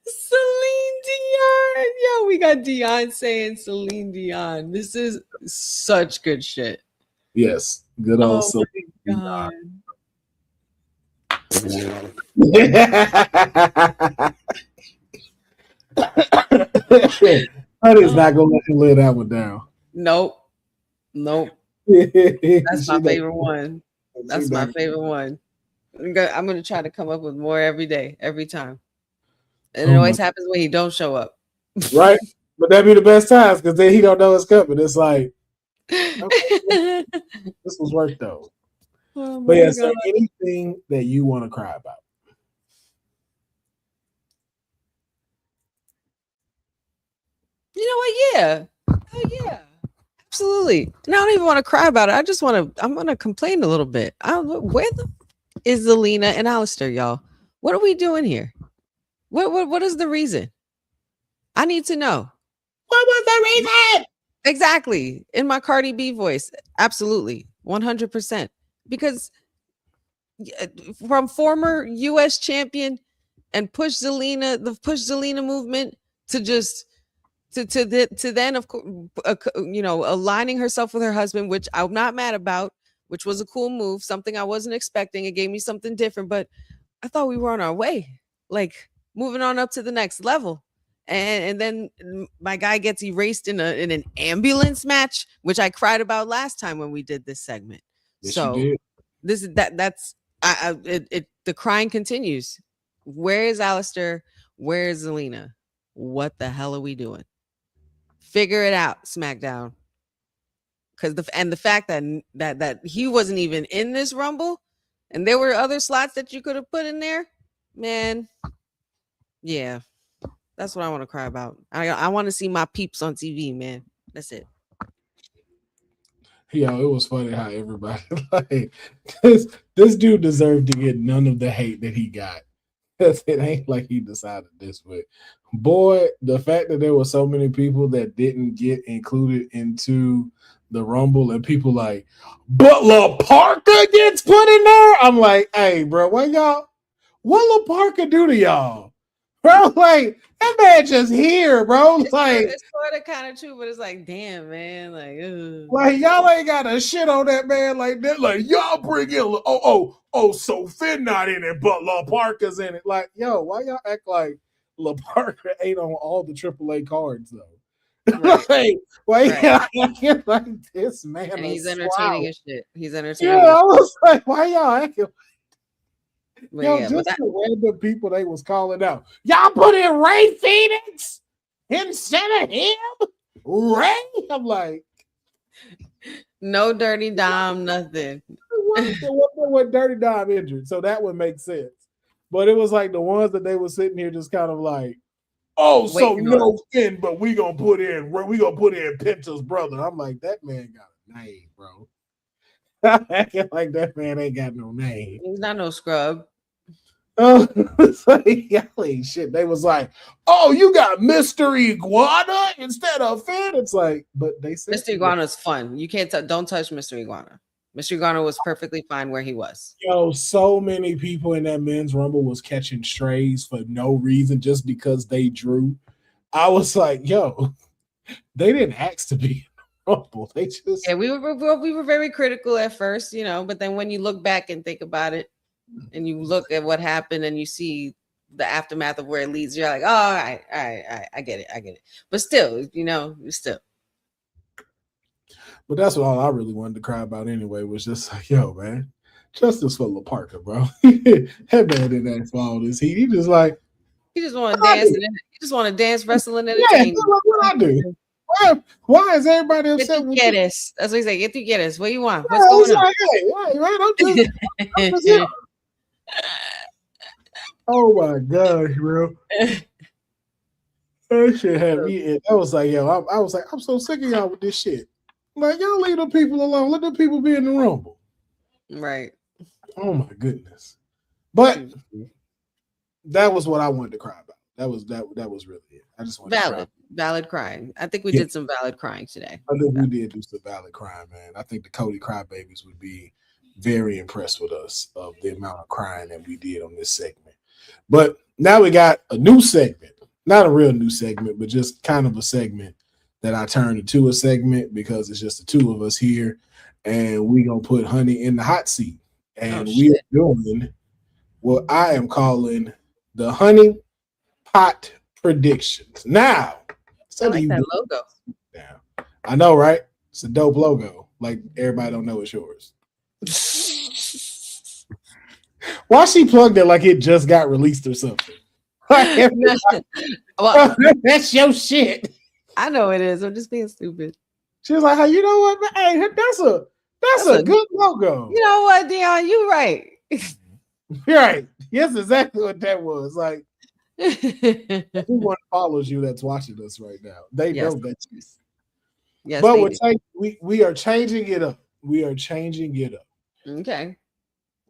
Celine Dion. Yo, we got Deonne saying Celine Dion. This is such good shit. Yes, good old Celine Dion. Honey's not gonna let you lay that one down. Nope. That's my favorite one. That's my favorite one. I'm gonna try to come up with more every day, every time. And it always happens when he don't show up. Right? But that'd be the best times because then he don't know it's coming. It's like, okay, this was work though. Oh, but yeah, so anything that you want to cry about? You know what? Yeah. Oh yeah. Absolutely. And I don't even want to cry about it. I'm gonna complain a little bit. Where is Zelina and Alistair, y'all? What are we doing here? What is the reason? I need to know. What was the reason? Exactly. In my Cardi B voice. Absolutely. 100%. Because from former US champion and the Push Zelina movement to just to then, of course, aligning herself with her husband, which I'm not mad about, which was a cool move, something I wasn't expecting. It gave me something different, but I thought we were on our way, like moving on up to the next level. And then my guy gets erased in an ambulance match, which I cried about last time when we did this segment. Yes, so you did. That's the crying continues. Where is Alistair? Where is Zelina? What the hell are we doing? Figure it out, SmackDown. Because the fact that he wasn't even in this Rumble, and there were other slots that you could have put in there, man. Yeah, that's what I want to cry about. I want to see my peeps on TV, man. That's it. Yo, it was funny how everybody like this dude deserved to get none of the hate that he got. It ain't like he decided this, but boy, the fact that there were so many people that didn't get included into the Rumble and people like Butler Parker gets put in there. I'm like, hey, bro, what La Parker do to y'all? Bro, like, that man just here, bro. It's sort of kind of true, but it's like, damn, man. Like y'all ain't got a shit on that man like that. Like, y'all bring in, so Finn not in it, but La Parker's in it. Like, yo, why y'all act like La Parker ain't on all the AAA cards, though? Right. Y'all like this man? And he's entertaining as shit. He's entertaining. Yeah, I was like, why y'all acting? The random people they was calling out. Y'all put in Ray Phoenix instead of him? Ray? I'm like, no Dirty Dom, nothing. What Dirty Dom injured, so that would make sense. But it was like the ones that they were sitting here just kind of like, so no Finn, but we gonna put in Penta's brother. I'm like, that man got a name, bro. Acting like that man ain't got no name. He's not no scrub. Oh, y'all ain't shit. They was like, you got Mr. Iguana instead of Finn. It's like, but they said Mr. Iguana's fun. You can't don't touch Mr. Iguana. Mr. Iguana was perfectly fine where he was. Yo, so many people in that men's rumble was catching strays for no reason, just because they drew. I was like, yo, they didn't ask to be in the rumble. They just we were very critical at first, but then when you look back and think about it, and you look at what happened and you see the aftermath of where it leads, you're like, oh, all right, I get it. But still, still. But that's what all I really wanted to cry about anyway, was just like, yo, man, justice for La Parker, bro. That man didn't ask for all this heat. He just like, he just want to dance. He just want to dance, wrestle, and entertain. Yeah, what I do. Why is everybody upset with you? That's what he said. Get to get us. What do you want? What's going on? Like, hey, I'm just oh my gosh, bro. That shit had me. And I was like, yo, I was like, I'm so sick of y'all with this shit. Like, y'all leave the people alone. Let the people be in the rumble. Right. Oh my goodness. But Mhm. that was what I wanted to cry about. That was really it. I just wanted to cry. Valid crying. I think we Yeah. did some valid crying today. I think we did do some valid crying, man. I think the Cody Crybabies would be very impressed with us of the amount of crying that we did on this segment. But now we got a new segment. Not a real new segment, but just kind of a segment that I turned into a segment because it's just the two of us here. And we going to put Honey in the hot seat. And we are doing what I am calling the Honey Pot Predictions. Now, I like that logo. Now, I know, right? It's a dope logo. Like everybody don't know it's yours. Why she plugged it like it just got released or something? Well, that's your shit. I know it is. I'm just being stupid. She was like, "Hey, you know what? Hey, that's a good logo." You know what, Deonne? You right. You're right. Yes, exactly what that was. Like, everyone follows you that's watching us right now. They know that. Yes, but we are changing it up. We are changing it up. Okay.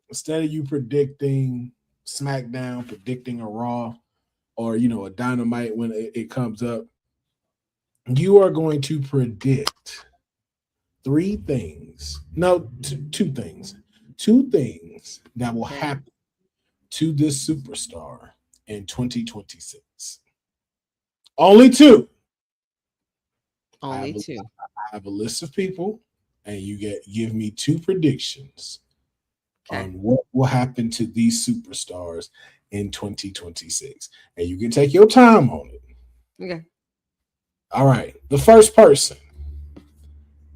Instead of you predicting SmackDown, predicting a Raw, or a Dynamite when it comes up, you are going to predict three things. No, two things. Two things that will happen to this superstar in 2026. Only two. Only two. I have a list of people, and you give me two predictions on what will happen to these superstars in 2026. And you can take your time on it. Okay. All right. The first person,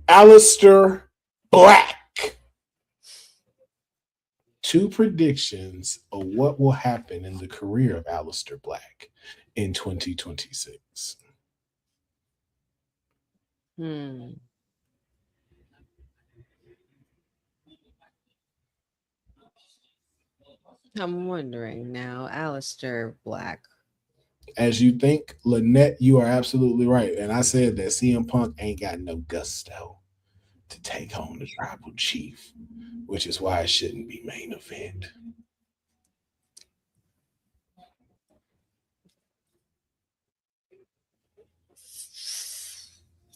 Aleister Black. Two predictions of what will happen in the career of Aleister Black in 2026. I'm wondering now, Aleister Black. As you think, Lynette, you are absolutely right. And I said that CM Punk ain't got no gusto to take home the tribal chief, which is why it shouldn't be main event.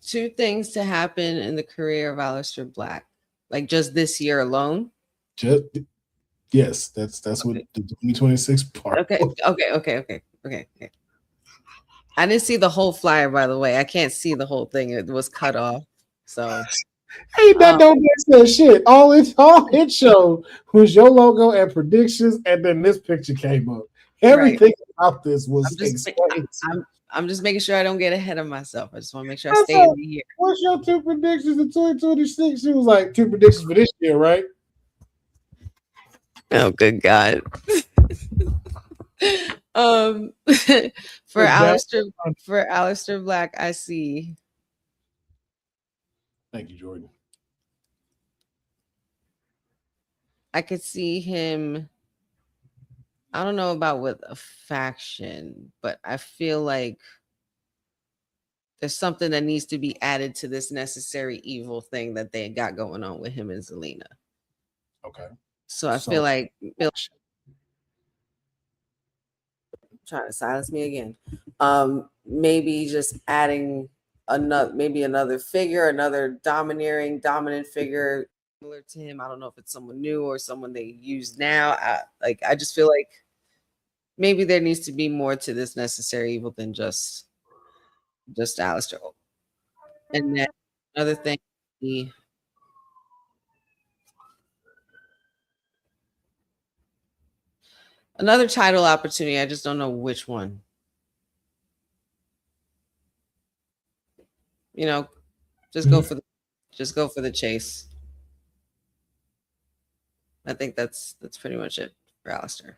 Two things to happen in the career of Aleister Black, like just this year alone. Yes, that's what the 2026 part. Okay. I didn't see the whole flyer, by the way. I can't see the whole thing. It was cut off. So hey, that don't make sense. Shit. All it showed was your logo and predictions, and then this picture came up. Everything about this was explained. I'm just making sure I don't get ahead of myself. I just want to make sure I stay in the year. What's your two predictions in 2026? She was like, two predictions for this year, right? Oh, good God. For Aleister Black, I see. Thank you, Jordan. I could see him. I don't know about with a faction, but I feel like there's something that needs to be added to this necessary evil thing that they got going on with him and Zelina. Okay. So I feel like trying to silence me again. Maybe just adding another figure, another dominant figure similar to him. I don't know if it's someone new or someone they use now. I just feel like maybe there needs to be more to this necessary evil than just Aleister. And then another thing, another title opportunity. I just don't know which one. Just go for the chase. I think that's pretty much it for Aleister.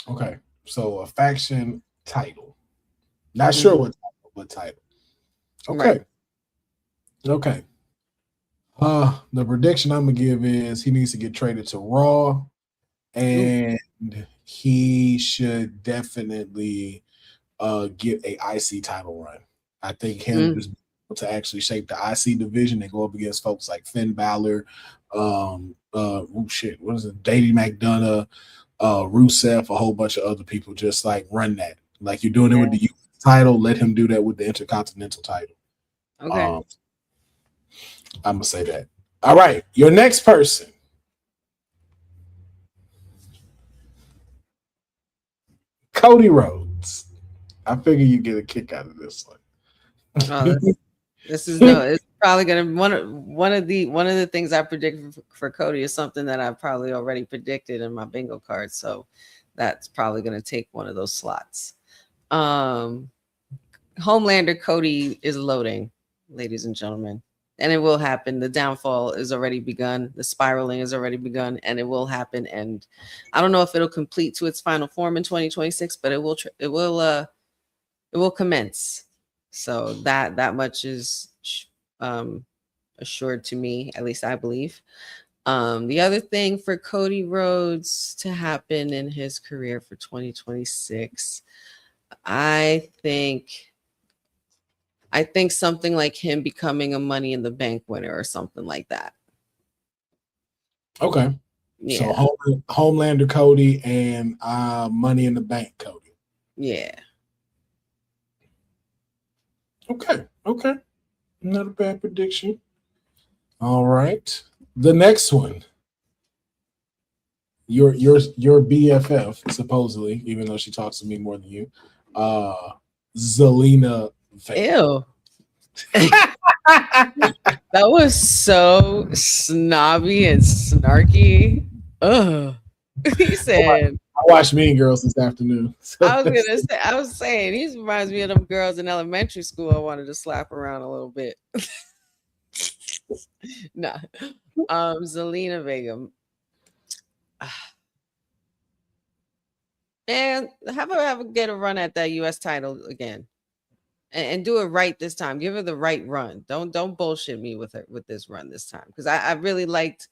Okay, so a faction title. Not sure what title, but title. Okay. Right. Okay. The prediction I'm gonna give is he needs to get traded to Raw, and he should definitely get a IC title run. I think him just to actually shape the IC division and go up against folks like Finn Balor, what is it, Davey McDonough, Rusev, a whole bunch of other people. Just like run that, like you're doing it with the US title. Let him do that with the Intercontinental title. Okay. I'm gonna say that. All right, your next person. Cody Rhodes. I figure you get a kick out of this one. Oh, it's probably gonna one of the things I predict for Cody is something that I probably already predicted in my bingo card. So that's probably gonna take one of those slots. Homelander Cody is loading, ladies and gentlemen. And it will happen. The downfall is already begun. The spiraling has already begun, and it will happen. And I don't know if it'll complete to its final form in 2026, but it will commence. So that much is assured to me, at least I believe. The other thing for Cody Rhodes to happen in his career for 2026, I think something like him becoming a Money in the Bank winner or something like that. Okay. Yeah. So Homelander Cody and Money in the Bank Cody. Yeah. Okay. Not a bad prediction. All right. The next one. Your BFF, supposedly, even though she talks to me more than you. Zelina Vega. Ew. That was so snobby and snarky. Ugh. He said, I watched Mean Girls this afternoon. So I was saying, he reminds me of them girls in elementary school I wanted to slap around a little bit. Nah. Zelina Vega. And have her get a run at that US title again. And do it right this time. Give her the right run. Don't bullshit me with this run this time. Because I really liked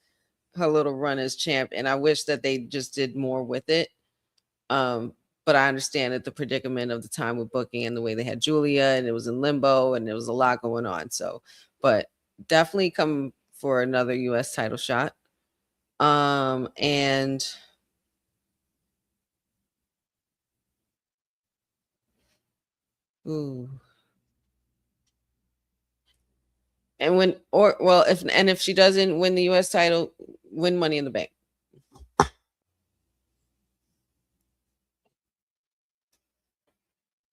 her little run as champ, and I wish that they just did more with it. But I understand that the predicament of the time with booking and the way they had Julia, and it was in limbo, and there was a lot going on. So, but definitely come for another US title shot. And ooh. And if she doesn't win the US title, win Money in the Bank.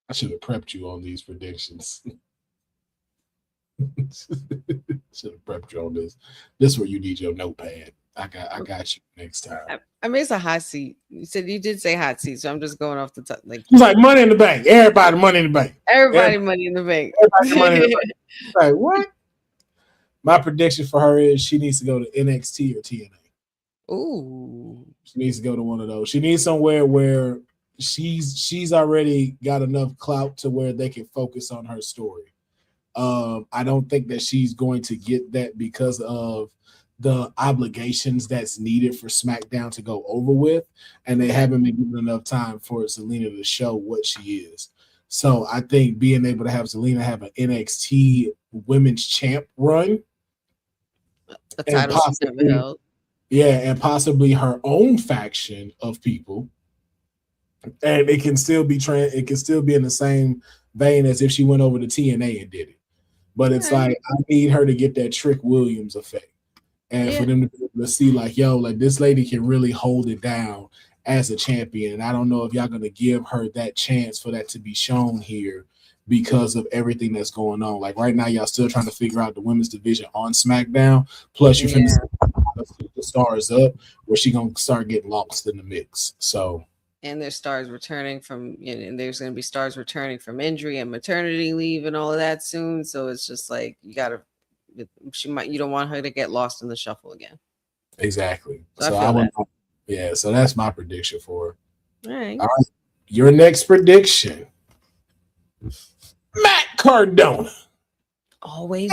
I should have prepped you on these predictions. Should have prepped you on this. This is where you need your notepad. I got you next time. I mean, it's a hot seat. You did say hot seat, so I'm just going off the top. Like it's like Money in the Bank. Everybody Money in the Bank. Everybody Money in the Bank. Everybody Money in the Bank. Like what? My prediction for her is she needs to go to NXT or TNA. Ooh. She needs to go to one of those. She needs somewhere where she's already got enough clout to where they can focus on her story. I don't think that she's going to get that because of the obligations that's needed for SmackDown to go over with, and they haven't been given enough time for Zelina to show what she is. So I think being able to have Zelina have an NXT Women's Champ run, a title she's never held, and possibly her own faction of people, and it can still be it can still be in the same vein as if she went over to TNA and did it. But it's like I need her to get that Trick Williams effect. And for them to be able to see like, yo, like this lady can really hold it down as a champion. And I don't know if y'all going to give her that chance for that to be shown here because of everything that's going on. Like right now, y'all still trying to figure out the women's division on SmackDown. Plus you finna set the stars up where she going to start getting lost in the mix. So. And there's stars returning from, and there's going to be stars returning from injury and maternity leave and all of that soon. So it's just like, you don't want her to get lost in the shuffle again. Exactly. So that's my prediction for her. All right. Your next prediction. Matt Cardona. Always.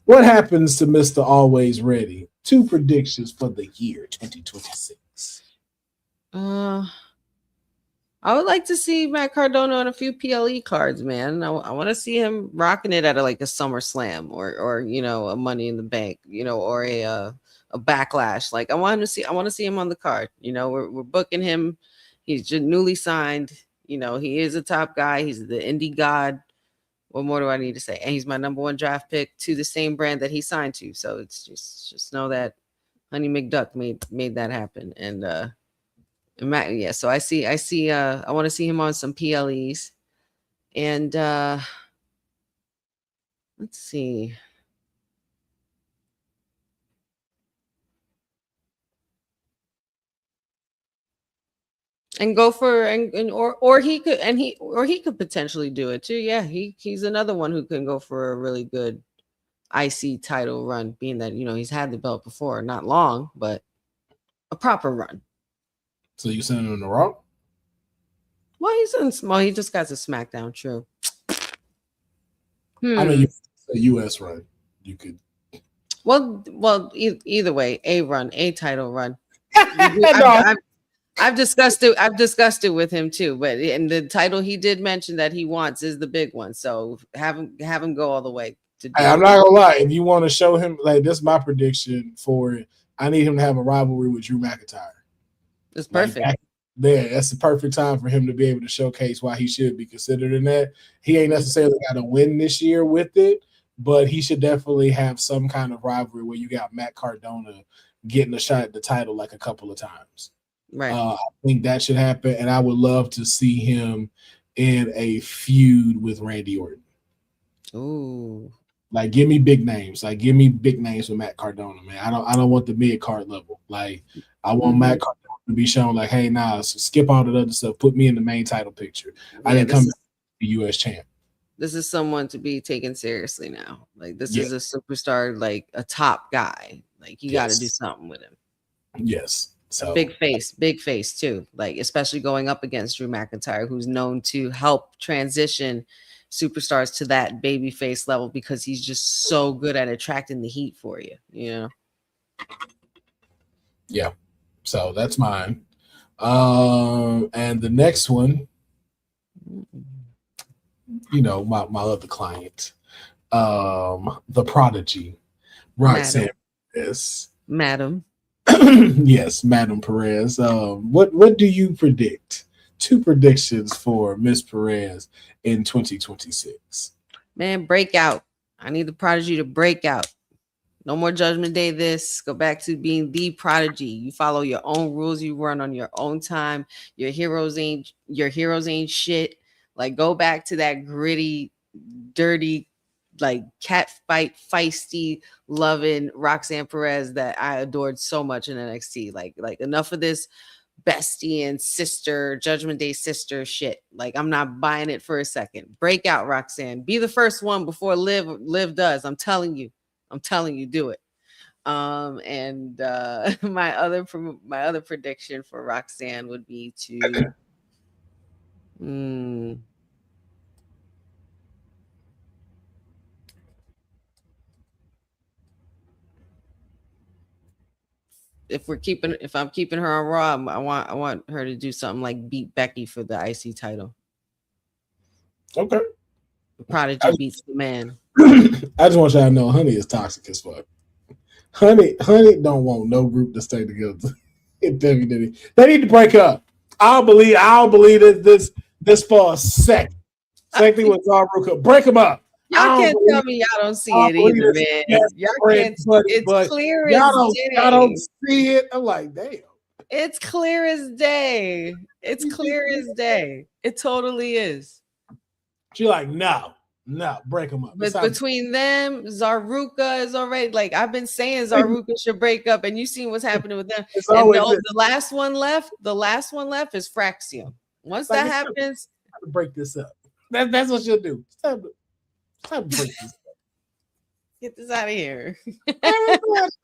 What happens to Mr. Always Ready? 2 predictions for the year 2026. Uh, I would like to see Matt Cardona on a few PLE cards, man. I want to see him rocking it at like a SummerSlam or a Money in the Bank, or a Backlash. Like I want to see him on the card. We're booking him. He's just newly signed. He is a top guy. He's the indie god. What more do I need to say? And he's my number one draft pick to the same brand that he signed to. So it's just know that Honey McDuck made that happen. And so I want to see him on some PLEs. And let's see. And go for or he could potentially do it too. Yeah, he's another one who can go for a really good IC title run, being that he's had the belt before, not long, but a proper run. So you sending him to Raw? Well, he's in small. He just got to SmackDown. True. I mean, a US run. You could. Well, either way, a title run. I've discussed it with him too, but and the title he did mention that he wants is the big one. So have him go all the way. I'm not gonna lie. If you want to show him, like, this is my prediction for it. I need him to have a rivalry with Drew McIntyre. It's perfect. That's the perfect time for him to be able to showcase why he should be considered in that. He ain't necessarily got to win this year with it, but he should definitely have some kind of rivalry where you got Matt Cardona getting a shot at the title like a couple of times. Right. I think that should happen, and I would love to see him in a feud with Randy Orton. Ooh. Like, give me big names. Like, give me big names with Matt Cardona, man. I don't want the mid card level. Like, I want Matt Cardona to be shown like, hey, skip all that other stuff. Put me in the main title picture. I didn't come to be U.S. champ. This is someone to be taken seriously now. Like, this is a superstar, like a top guy. Like, you got to do something with him. Yes. So big face too. Like, especially going up against Drew McIntyre, who's known to help transition superstars to that baby face level because he's just so good at attracting the heat for you. Yeah. So that's mine. And the next one, my other client, the Prodigy, Roxanne Perez. Madam. Yes, Madam Perez. What do you predict? 2 predictions for Miss Perez in 2026. Man, break out. I need the Prodigy to break out. No more Judgment Day this. Go back to being the Prodigy. You follow your own rules. You run on your own time. Your heroes ain't shit. Like, go back to that gritty, dirty, like cat fight, feisty, loving Roxanne Perez that I adored so much in NXT. Like enough of this bestie and sister, Judgment Day sister shit. Like, I'm not buying it for a second. Break out, Roxanne. Be the first one before Liv does. I'm telling you, do it. And my other prediction for Roxanne would be to if I'm keeping her on Raw, I want her to do something like beat Becky for the IC title. Okay. The Prodigy beats the man. I just want y'all to know Honey is toxic as fuck. Honey don't want no group to stay together. They need to break up. I'll believe this for a second. Same thing with Zaruka. Break them up. Y'all can't tell me y'all don't see it either, man. Y'all can't. It's clear as day. Y'all don't see it. I'm like, damn. It's clear as day. It's clear as day. It totally is. She's like, no, break them up. But between them, Zaruka is already, like, I've been saying Zaruka should break up, and you seen what's happening with them. And the last one left is Fraxium. Once that happens, to break this up. That's what she'll do. It's time to break this up. Get this out of here. It's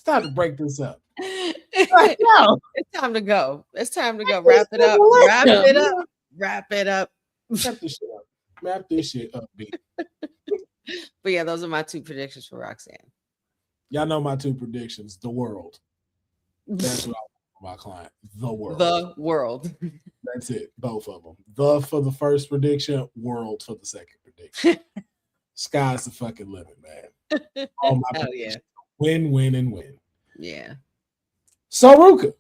time to break this up. It's time to go. It's time to go. Wrap it up. Wrap it up. Wrap this shit up, B. But yeah, those are my 2 predictions for Roxanne. Y'all know my 2 predictions. The world. That's what I my client. The world. The world. That's it. Both of them. The for the first prediction, world for the second prediction. Sky's the fucking limit, man. All my Oh predictions. yeah. Win, win, and win. Yeah. So Ruka.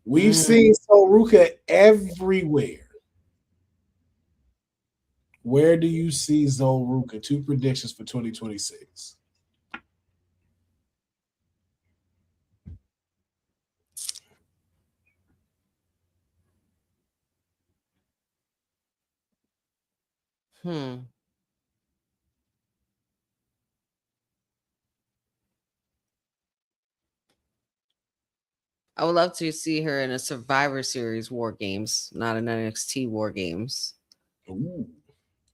We've Mm. seen Soruka everywhere. Where do you see Zoruka? 2 predictions for 2026. Hmm. I would love to see her in a Survivor Series War Games, not an NXT War Games. Ooh,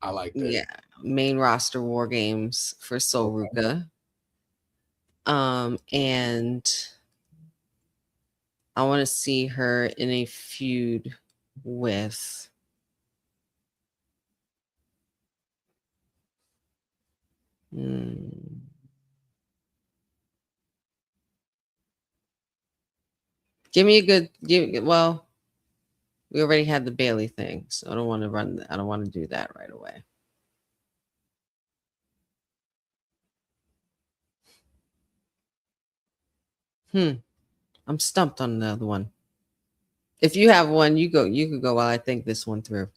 I like that. Yeah, main roster War Games for Soruka. And I want to see her in a feud with hmm, give me a good well, we already had the Bailey thing, so I don't want to run I don't want to do that right away. I'm stumped on the other one. If you have one, you could go while I think this one through.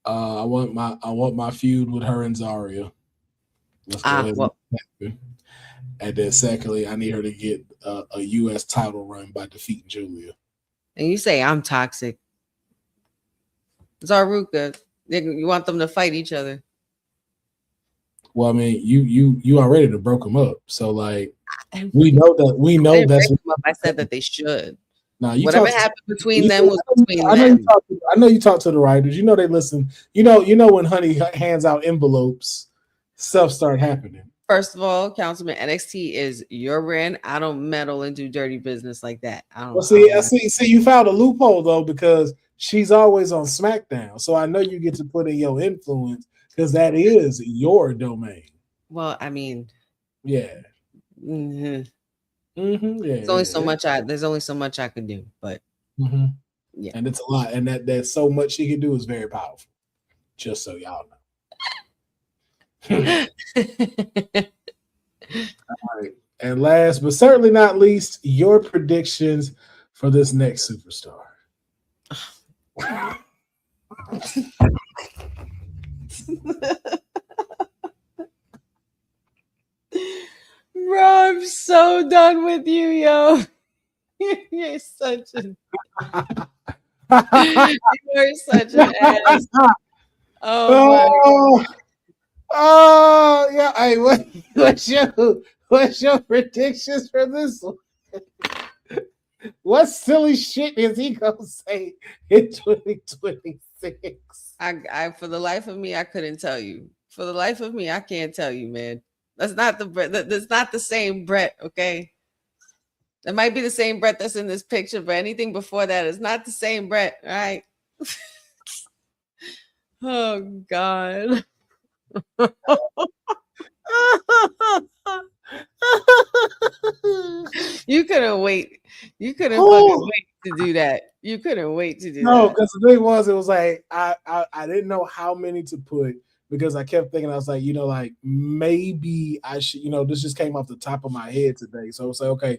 I want my feud with her and Zarya. Let's go ahead. Well, and then secondly, I need her to get a U.S. title run by defeating Julia. and you say I'm toxic. Zaruka, you want them to fight each other. Well, I mean, you already broke them up, so like we know that's. I said that they should. Now you whatever happened between them was between them. I know you talk to the writers. You know they listen. You know when Honey hands out envelopes, stuff start happening. First of all, Councilman, NXT is your brand. I don't meddle and do dirty business like that. I don't. Well, see, you found a loophole though because she's always on SmackDown, so I know you get to put in your influence because that is your domain. Well, I mean, yeah. Mm-hmm. Mm-hmm, yeah. There's only so much I could do, but yeah, and it's a lot, and that's so much she can do is very powerful. Just so y'all know. All right. And last but certainly not least, your predictions for this next superstar. Bro, I'm so done with you, yo. You're such an you're such an ass. Oh yeah. Hey, what's your predictions for this one? What silly shit is he gonna say in 2026? I for the life of me, I couldn't tell you. For the life of me, I can't tell you, man. That's not the Brett. That's not the same Brett, okay? That might be the same Brett that's in this picture, but anything before that is not the same Brett, all right? Oh God. You couldn't wait. You couldn't fucking wait to do that. You couldn't wait to do that. No, because the thing was, it was like I didn't know how many to put because I kept thinking I was like, like maybe I should, this just came off the top of my head today. So I was like, okay,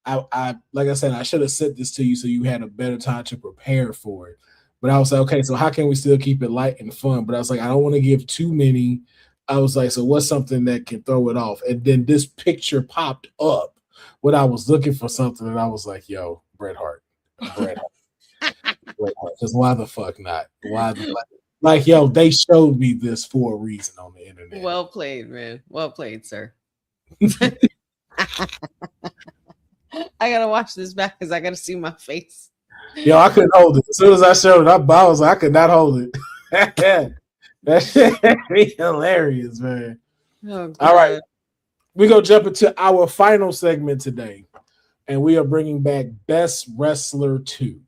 I like I said, I should have sent this to you so you had a better time to prepare for it. But I was like, okay, so how can we still keep it light and fun? But I was like, I don't want to give too many. I was like, so what's something that can throw it off? And then this picture popped up when I was looking for something, and I was like, yo, Bret Hart. Because why the fuck not? Why the fuck? Like, yo, they showed me this for a reason on the internet. Well played, man. Well played, sir. I gotta watch this back because I gotta see my face. Yo, I couldn't hold it. As soon as I showed it, I was like, I could not hold it. That shit be hilarious, man. Oh, all right. We're gonna jump into our final segment today. And we are bringing back Best Wrestler 2.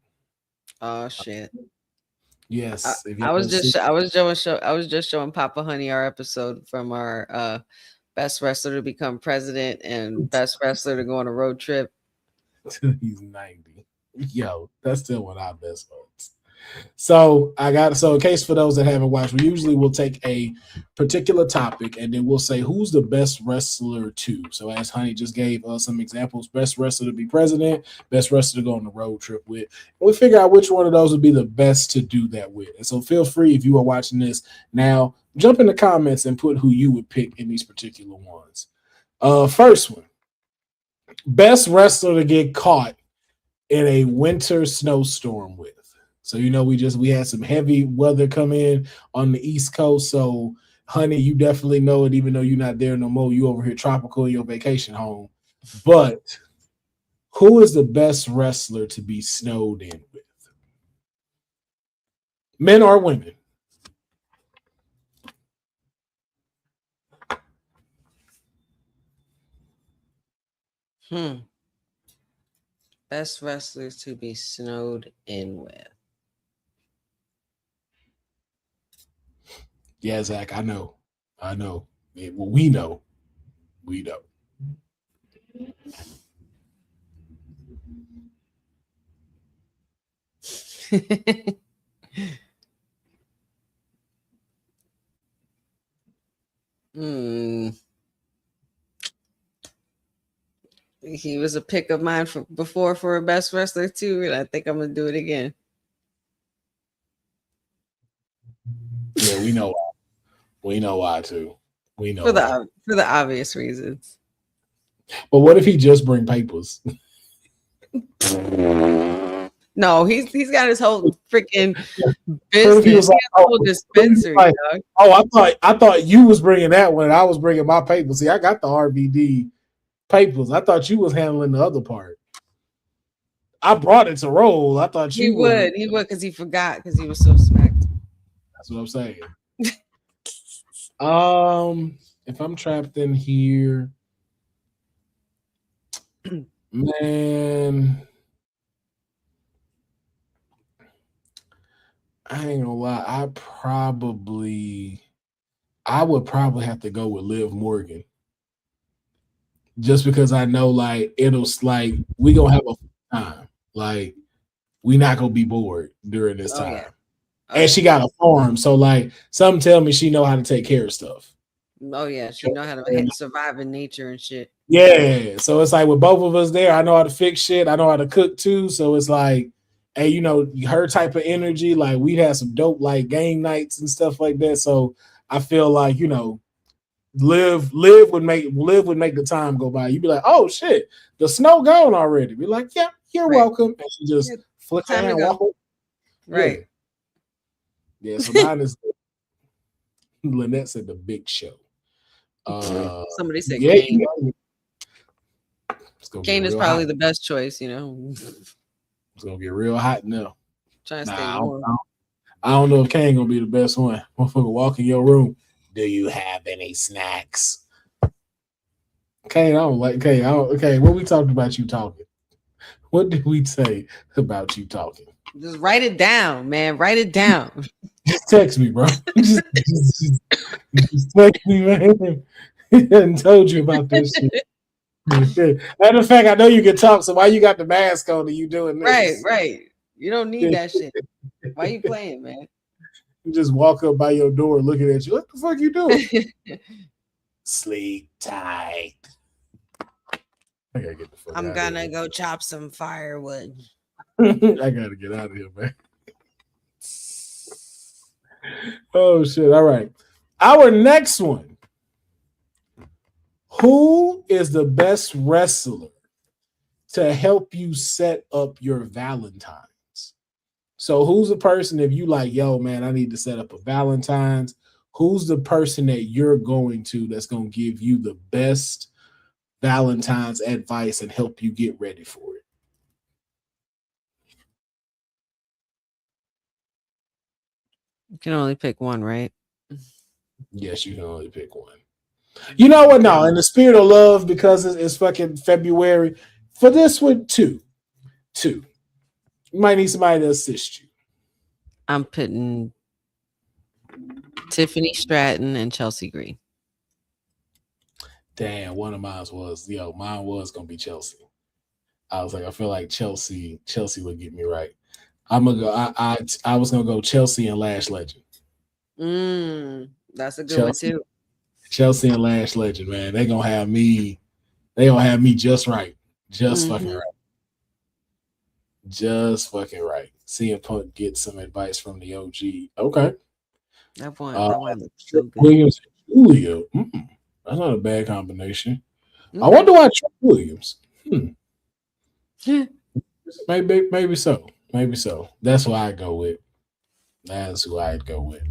Oh shit! Yes, I was just showing Papa Honey our episode from our Best Wrestler to become president and Best Wrestler to go on a road trip. till he's 90. Yo, that's still one of our best ones. So in case for those that haven't watched, we usually will take a particular topic and then we'll say who's the best wrestler to. So as Honey just gave us some examples, best wrestler to be president, best wrestler to go on the road trip with. And we figure out which one of those would be the best to do that with. And so feel free, if you are watching this now, jump in the comments and put who you would pick in these particular ones. First one, best wrestler to get caught in a winter snowstorm with. So we had some heavy weather come in on the East Coast. So Honey, you definitely know it, even though you're not there no more. You over here tropical in your vacation home. But who is the best wrestler to be snowed in with? Men or women? Best wrestlers to be snowed in with. Yeah, Zach, I know. Well, we know. He was a pick of mine before for a best wrestler too, and I think I'm gonna do it again. Yeah, we know why. We know why too. We know for the obvious reasons. But what if he just bring papers? No, he's got his whole freaking business. He has a whole dispensary. Like, I thought you was bringing that one. And I was bringing my papers. See, I got the RVD papers. I thought you was handling the other part. I brought it to roll. I thought he would because he forgot because he was so smacked. That's what I'm saying. If I'm trapped in here, man, I ain't gonna lie. I would probably have to go with Liv Morgan. Just because I know like it'll like we gonna have a time. Like we not gonna be bored during this time. Yeah. And she got a farm, so like some tell me she know how to take care of stuff. Oh yeah, she know how to survive in nature and shit. Yeah, so it's like with both of us there, I know how to fix shit. I know how to cook too. So it's like, hey, her type of energy, like we'd have some dope like game nights and stuff like that. So I feel like Liv would make the time go by. You'd be like, oh shit, the snow gone already. Be like, yeah, you're welcome. And she just flick her hand and walk away. Right. Yeah, so mine is Lynette said the Big Show. Somebody said Kane. Kane is probably the best choice, It's gonna get real hot now. Trying to stay warm. I don't know if Kane gonna be the best one. Motherfucker, walk in your room. Do you have any snacks? Kane, I don't like Kane. Okay, what we talked about you talking? What did we say about you talking? Just write it down, man. Write it down. Just text me, bro. just text me, man. He hadn't told you about this shit. Matter of fact, I know you can talk, so why you got the mask on and you doing this? Right. You don't need that shit. Why you playing, man? You just walk up by your door looking at you. What the fuck you doing? Sleep tight. I gotta get the fuck I'm gonna go chop some firewood. I gotta get out of here, man. Oh shit. All right. Our next one. Who is the best wrestler to help you set up your Valentine's? So who's the person, if you like, yo, man, I need to set up a Valentine's, who's the person that you're going to that's going to give you the best Valentine's advice and help you get ready for it? You can only pick one, right? Yes, you can only pick one. You know what? No, in the spirit of love, because it's fucking February, for this one, two. You might need somebody to assist you. I'm putting Tiffany Stratton and Chelsea Green. Damn, one of mine was, mine was going to be Chelsea. I was like, I feel like Chelsea would get me right. I'm gonna go. I was gonna go Chelsea and Lash Legend. That's a good one Chelsea, too. Chelsea and Lash Legend, man. They gonna have me. They gonna have me just right, just fucking Hmm. right, just fucking right. CM Punk get some advice from the OG. Okay. Uh, That one looks so good. Williams and Julia. That's not a bad combination. I Okay. wonder why Trent Williams. Hmm. Maybe so. Maybe so. That's who I go with. That's who I'd go with.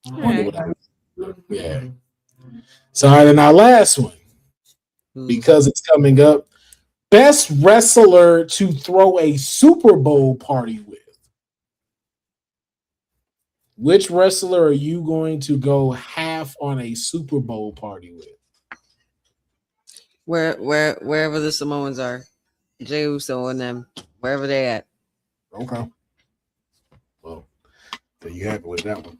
All Wonder right. what I. Yeah. So, all right, and our last one, Ooh. because it's coming up, best wrestler to throw a Super Bowl party with. Which wrestler are you going to go half on a Super Bowl party with? Wherever the Samoans are, Jey Uso and them, wherever they at. Okay. Well, there you have it with that one.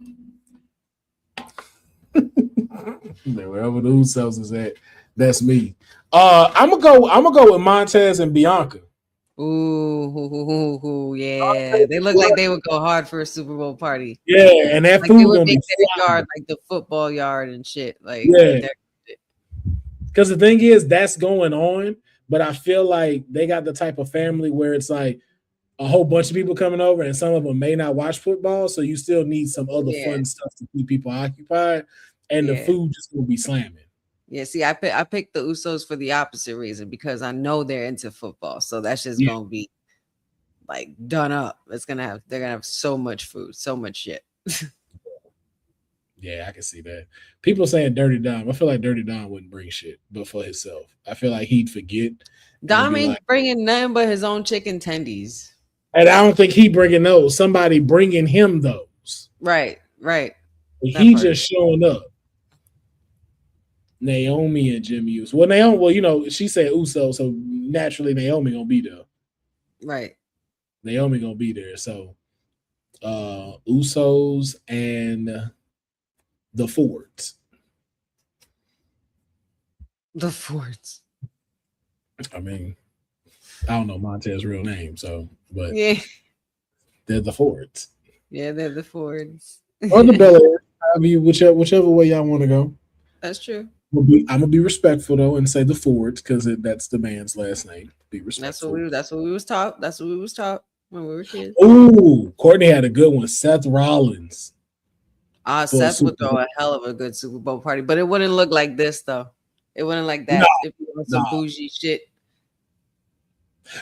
Wherever the Usos is at, that's me. I'm gonna go with Montez and Bianca. Yeah. They look like they would go hard for a Super Bowl party. Yeah, and that Like they food would gonna make be their fire. yard like the football yard and shit. Like Yeah, they're because the thing is that's going on, but I feel like they got the type of family where it's like a whole bunch of people coming over, and some of them may not watch football, so you still need some other yeah, fun stuff to keep people occupied, and the yeah. food just will be slamming. Yeah, see, I picked the Usos for the opposite reason because I know they're into football, so that's just Yeah, gonna be like done up. They're gonna have so much food, so much shit. yeah, I can see that. People saying Dirty Dom. I feel like Dirty Dom wouldn't bring shit, but for himself, I feel like he'd forget and Dom be like, ain't bringing nothing but his own chicken tendies. and I don't think he bringing those. Somebody bringing him those. Right. That He part of just showing up. Naomi and Jimmy Uso. Well, Naomi. Well, she said Uso, so naturally Naomi gonna be there. it. Right. Naomi gonna be there. So Usos and the Fords. The Fords. I mean, I don't know Montez's real name, so but Yeah. they're the Fords. Yeah, they're the Fords. Or the Bel Air. I mean, whichever way y'all want to go. That's true. I'm gonna be respectful though and say the Fords because that's the man's last name. Be respectful. That's what we was taught. That's what we was taught when we were kids. Ooh, Courtney had a good one. Seth Rollins for a Seth would Super throw Bowl. a hell of a good Super Bowl party, but it wouldn't look like this though. It wouldn't like No, that if you want some no, bougie shit.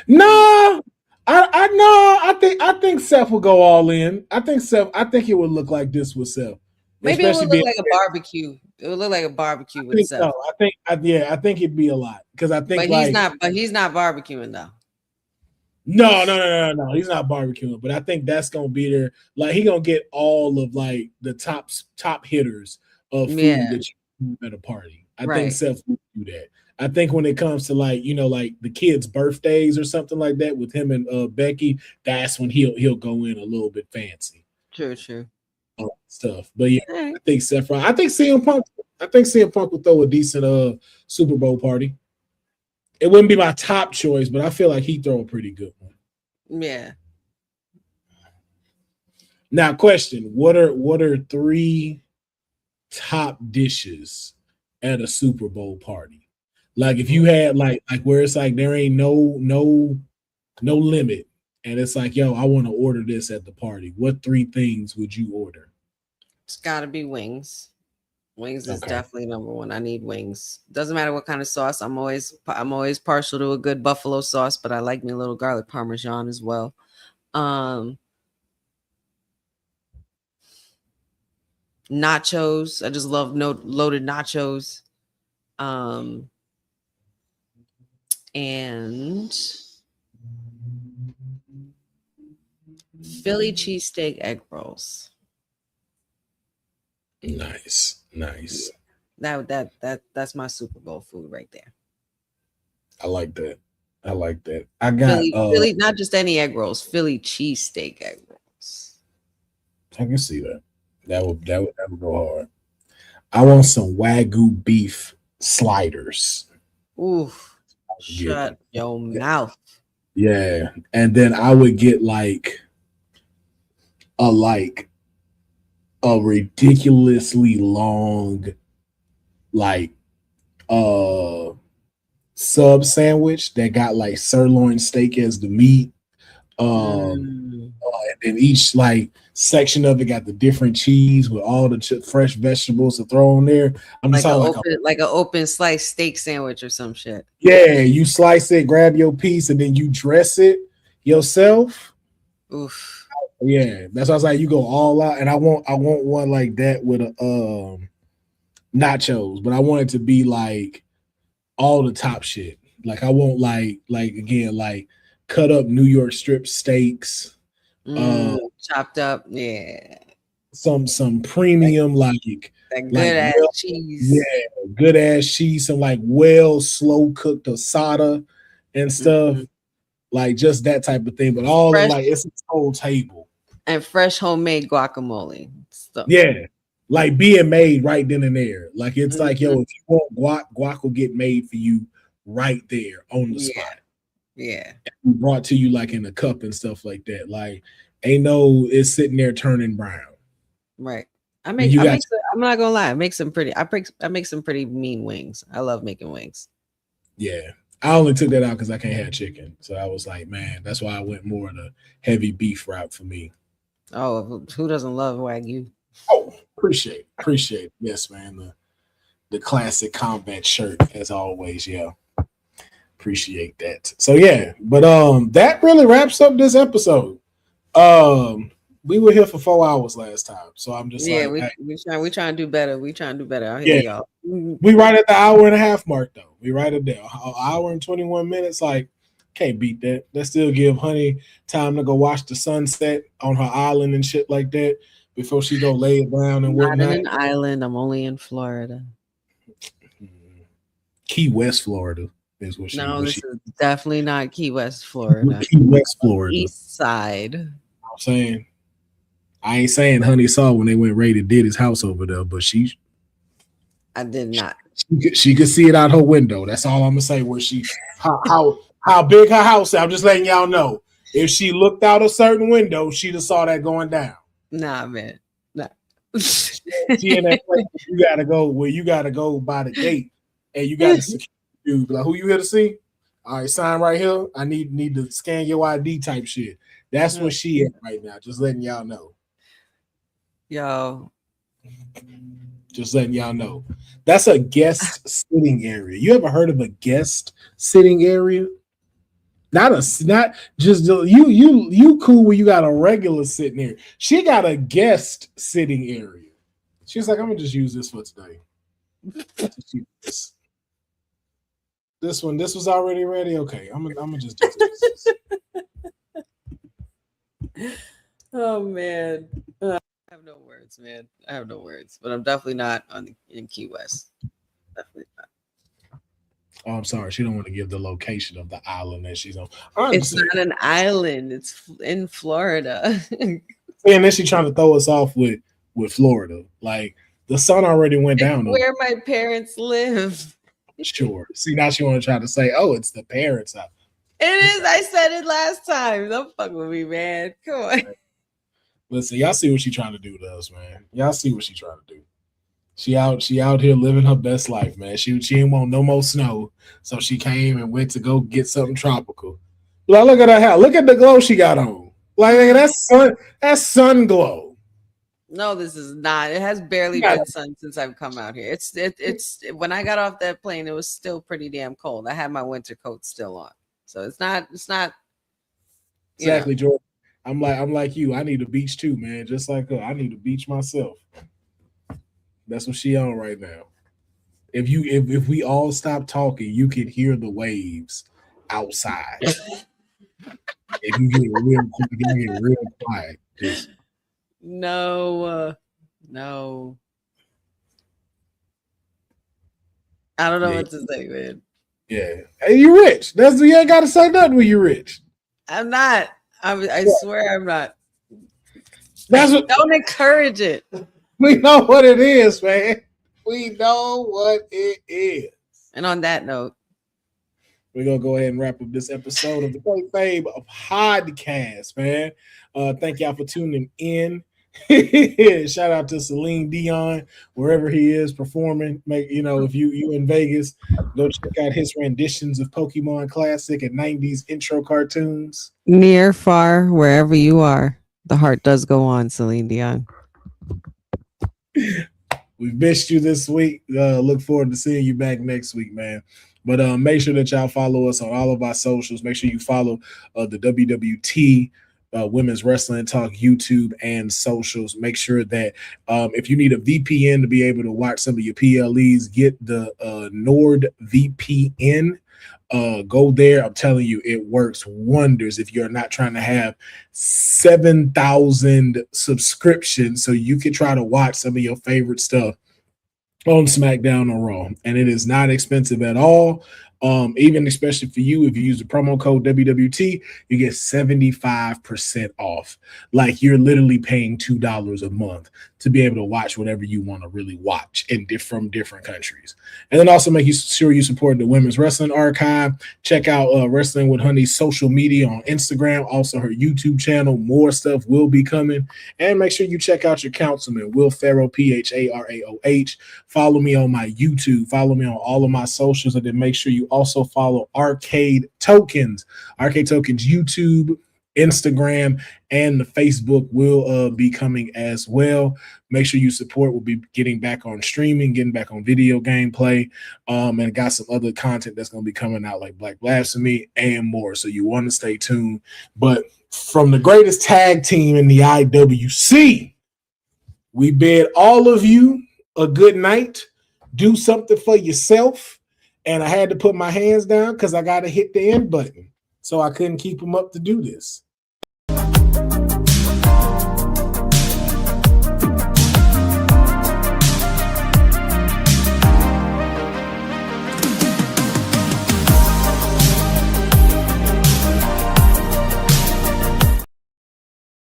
no. I think Seth will go all in. I think it would look like this with Seth, Maybe it especially would look being. like a barbecue. It would look like a barbecue I with think so. Seth. I think it'd be a lot because I think like But he's not barbecuing though. no. He's not barbecuing, but I think that's gonna be there. Like he gonna get all of like the top hitters of food Yeah, that you do at a party. I think right. Seth will do that. I think when it comes to like like the kids' birthdays or something like that with him and Becky, that's when he'll go in a little bit fancy True. stuff. But yeah, All right. I think Seth. I think CM Punk. I think CM Punk will throw a decent Super Bowl party. It wouldn't be my top choice, but I feel like he'd throw a pretty good one. Yeah. Now, question: What are three top dishes at a Super Bowl party? Like if you had like where it's like there ain't no limit, and it's like yo, I want to order this at the party. What three things would you order? It's got to be wings. Wings is Okay, definitely number one. I need wings. Doesn't matter what kind of sauce. I'm always partial to a good buffalo sauce, but I like me a little garlic parmesan as well. Um, Nachos. I just love loaded nachos. Um, and Philly cheesesteak egg rolls. nice. That's my Super Bowl food right there. I like that. I got Philly, not just any egg rolls, Philly cheesesteak egg rolls. I can see that. That would go hard. I want some Wagyu beef sliders. Ooh, Shut your mouth. Yeah, and then I would get like a ridiculously long like sub sandwich that got like sirloin steak as the meat. And then each like section of it got the different cheese with all the fresh vegetables to throw on there. I'm just like an open slice steak sandwich or some shit. Yeah, you slice it, grab your piece, and then you dress it yourself. Oof. Yeah, that's why I was like, you go all out, and I want one like that with a nachos, but I want it to be like all the top shit. Like I want like again like cut up New York strip steaks, chopped up, yeah. Some premium like that good ass cheese. Yeah, good ass cheese, some like slow cooked asada and stuff. Like just that type of thing, but all fresh, like it's a whole table. And fresh homemade guacamole. Stuff. Yeah. Like being made right then and there. Like it's like, yo, if you want guac will get made for you right there on the spot. Yeah. Brought to you like in a cup and stuff like that. Like ain't no it's sitting there turning brown. Right. I'm not gonna lie, I make some pretty mean wings. I love making wings. Yeah. I only took that out because I can't have chicken. So I was like, man, that's why I went more of the heavy beef route for me. Oh, who doesn't love Wagyu? Oh, appreciate it. Yes, man. The classic combat shirt, as always. Yeah. Appreciate that. So yeah, but that really wraps up this episode. We were here for 4 hours last time, so I'm just we trying to do better. We trying to do better out here, y'all. We right at the hour and a half mark though. We right at there, an hour and 21 minutes. Like, can't beat that. That still give Honey time to go watch the sunset on her island and shit like that before she go lay it down and whatnot. Not in an island. I'm only in Florida. Key West, Florida. Is what this is definitely not Key West, Florida. Key West, Florida. East side. I'm saying. I ain't saying Honey saw when they went raided did his house over there, but I did not. She could see it out her window. That's all I'm gonna say. Where she how big her house is. I'm just letting y'all know. If she looked out a certain window, she'd have saw that going down. Nah, man. Nah. She in that place you gotta go by the gate and you gotta secure dude. Like, who you here to see? All right, sign right here. I need to scan your ID type shit. That's where she at right now. Just letting y'all know. Yo. Just letting y'all know. That's a guest sitting area. You ever heard of a guest sitting area? Not just you cool when you got a regular sitting area. She got a guest sitting area. She's like, I'm gonna just use this for today. This was already ready. Okay, I'm gonna just do this. Oh man. I have no words, man. I have no words, but I'm definitely not in Key West. Definitely not. Oh, I'm sorry. She don't want to give the location of the island that she's on. It's not an island. It's in Florida. And then she's trying to throw us off with Florida. Like the sun already went down. Where my parents live. Sure. See, now she want to try to say, oh, it's the parents' house. It is. I said it last time. Don't fuck with me, man. Come on. Listen, y'all see what she trying to do to us, man. Y'all see what she trying to do. She out here living her best life, man. She didn't want no more snow, so she came and went to go get something tropical. Like, look at her hair. Look at the glow she got on. Like that's sun glow. No, this is not. It has barely been sun since I've come out here. It's when I got off that plane, it was still pretty damn cold. I had my winter coat still on, so it's not. Exactly, Jordan. I'm like you. I need a beach too, man. Just like her. I need a beach myself. That's what she on right now. If we all stop talking, you can hear the waves outside. If you get real quiet. Just no. I don't know what to say, man. Yeah. Hey, you rich. You ain't gotta say nothing when you're rich. I'm not. I swear I'm not. Don't encourage it. We know what it is, man. We know what it is. And on that note, we're gonna go ahead and wrap up this episode of the Kayfabe Podcast, man. Thank y'all for tuning in. Shout out to Celine Dion, wherever he is performing. If you in Vegas, go check out his renditions of Pokemon Classic and 90s intro cartoons. Near, far, wherever you are, the heart does go on, Celine Dion. We've missed you this week. Look forward to seeing you back next week, man. But make sure that y'all follow us on all of our socials. Make sure you follow the WWT Women's Wrestling Talk YouTube and socials. Make sure that if you need a VPN to be able to watch some of your PLEs, get the Nord VPN. Go there. I'm telling you, it works wonders if you're not trying to have 7,000 subscriptions so you can try to watch some of your favorite stuff on SmackDown or Raw. And it is not expensive at all. Even especially for you, if you use the promo code WWT, you get 75% off. Like you're literally paying $2 a month to be able to watch whatever you want to really watch from different countries. And then also make sure you support the Women's Wrestling Archive. Check out Wrestling with Honey's social media on Instagram, also her YouTube channel. More stuff will be coming. And make sure you check out your councilman, Will Pharaoh, Pharaoh. Follow me on my YouTube. Follow me on all of my socials. And then make sure you also follow Arcade Tokens. Arcade Tokens YouTube, Instagram, and the Facebook will be coming as well. Make sure you support. We'll be getting back on streaming, getting back on video gameplay, and got some other content that's going to be coming out like Black Blasphemy and more. So you want to stay tuned. But from the greatest tag team in the IWC, we bid all of you a good night. Do something for yourself. And I had to put my hands down because I got to hit the end button. So I couldn't keep them up to do this.